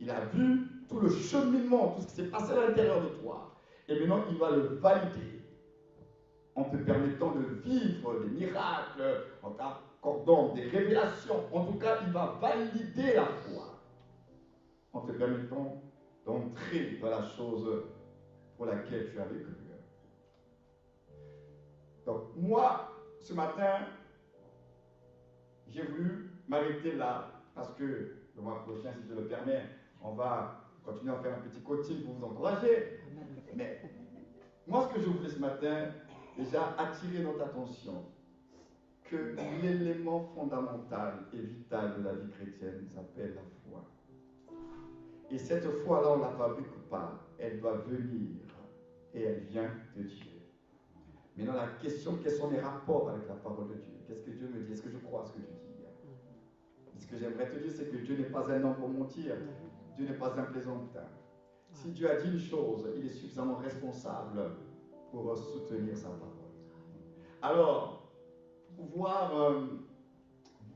Il a vu tout le cheminement, tout ce qui s'est passé à l'intérieur de toi. Et maintenant, il va le valider en te permettant de vivre des miracles, en t'accordant des révélations. En tout cas, il va valider la foi en te permettant d'entrer dans la chose pour laquelle tu avais cru. Donc, moi, ce matin, j'ai voulu m'arrêter là parce que le mois prochain, si Dieu le permet, on va continuer à faire un petit coaching pour vous encourager. Mais moi, ce que je voulais ce matin, déjà attirer notre attention que l'élément fondamental et vital de la vie chrétienne s'appelle la foi. Et cette foi-là, on ne la fabrique pas. Elle doit venir et elle vient de Dieu. Maintenant, la question, quels sont mes rapports avec la parole de Dieu? Qu'est-ce que Dieu me dit? Est-ce que je crois à ce que tu dis? Ce que j'aimerais te dire, c'est que Dieu n'est pas un homme pour mentir. Dieu n'est pas un plaisantin. Si Dieu a dit une chose, il est suffisamment responsable pour soutenir sa parole. Alors, pour pouvoir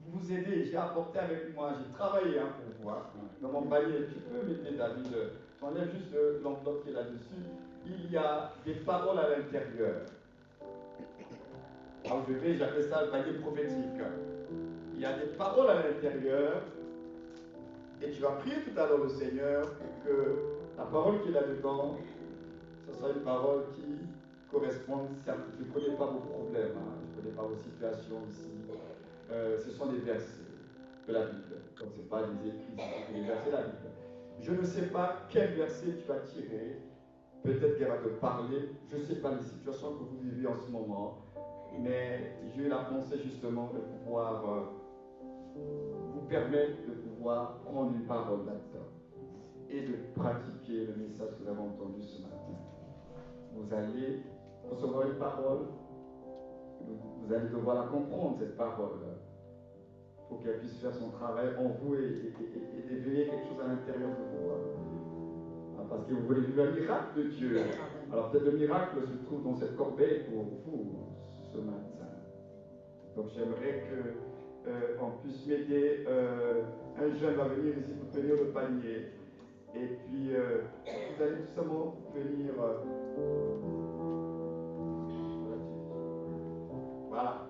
vous aider, j'ai apporté avec moi, j'ai travaillé pour voir. Dans mon panier, tu peux mettre David, j'enlève juste l'enveloppe qui est là-dessus. Il y a des paroles à l'intérieur. Alors j'appelle ça le panier prophétique. Il y a des paroles à l'intérieur. Et tu vas prier tout à l'heure le Seigneur que la parole qui est là-dedans, ce sera une parole qui corresponde. Je ne connais pas vos problèmes, je ne connais pas vos situations ici. Ce sont des versets de la Bible. Donc ce n'est pas des écrits, c'est des versets de la Bible. Je ne sais pas quel verset tu vas tirer. Peut-être qu'elle va te parler. Je ne sais pas les situations que vous vivez en ce moment. Mais j'ai eu la pensée justement de pouvoir vous permettre de pouvoir prendre une parole là-dedans et de pratiquer le message que nous avons entendu ce matin. Vous allez recevoir une parole, vous allez devoir la comprendre, cette parole, pour qu'elle puisse faire son travail en vous et d'éveiller quelque chose à l'intérieur de vous. Parce que vous voulez vivre un miracle de Dieu. Alors peut-être le miracle se trouve dans cette corbeille pour vous ce matin. Donc j'aimerais qu'on puisse m'aider. Un jeune va venir ici pour tenir le panier. Et puis vous allez tout simplement venir. Voilà.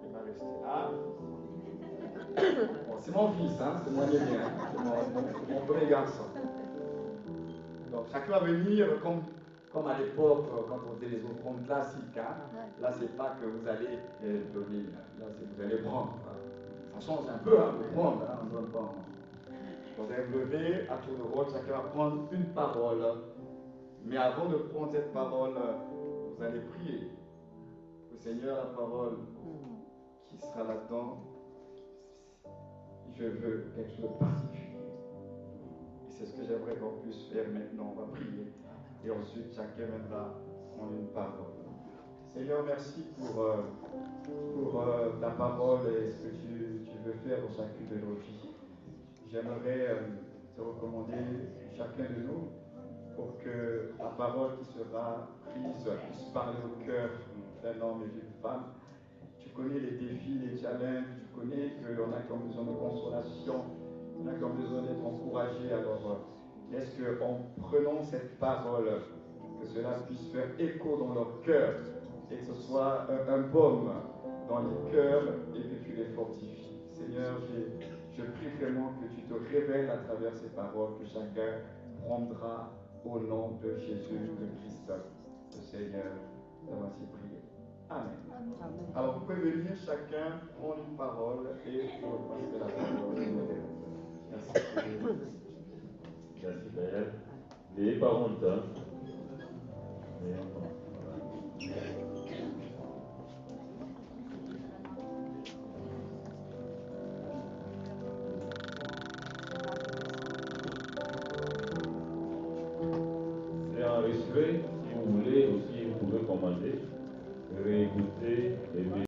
Il va rester là. Bon, c'est mon fils, c'est mon aîné, c'est mon premier garçon. Donc chacun va venir comme à l'époque, quand on faisait les offrandes classiques. Là, c'est pas que vous allez donner, là, c'est que vous allez prendre. Ça change un peu, vous prendre, on ne donne pas. Vous allez vous lever à tour de rôle, chacun va prendre une parole. Mais avant de prendre cette parole, vous allez prier. Le Seigneur, la parole qui sera là-dedans, je veux quelque chose de particulier. Et c'est ce que j'aimerais qu'on puisse faire maintenant. On va prier. Et ensuite, chacun viendra prendre une parole. Seigneur, merci pour ta parole et ce que tu veux faire dans chacune de nos vies. J'aimerais te recommander chacun de nous pour que la parole qui sera prise puisse parler au cœur d'un homme et d'une femme. Tu connais les défis, les challenges, tu connais qu'on a comme besoin de consolation, on a comme besoin d'être encouragé. Alors, est-ce qu'en prenant cette parole, que cela puisse faire écho dans leur cœur et que ce soit un baume dans les cœurs et que tu les fortifies. Seigneur, je prie vraiment que tu te révèles à travers ces paroles, que chacun prendra au nom de Jésus le Christ, le Seigneur. Nous avons ainsi prié. Amen. Amen. Alors vous pouvez venir chacun prendre une parole et je repasserai la parole. Merci. Merci Père. Les parents, c'est enregistré. Si vous voulez aussi, vous pouvez commander, réécouter les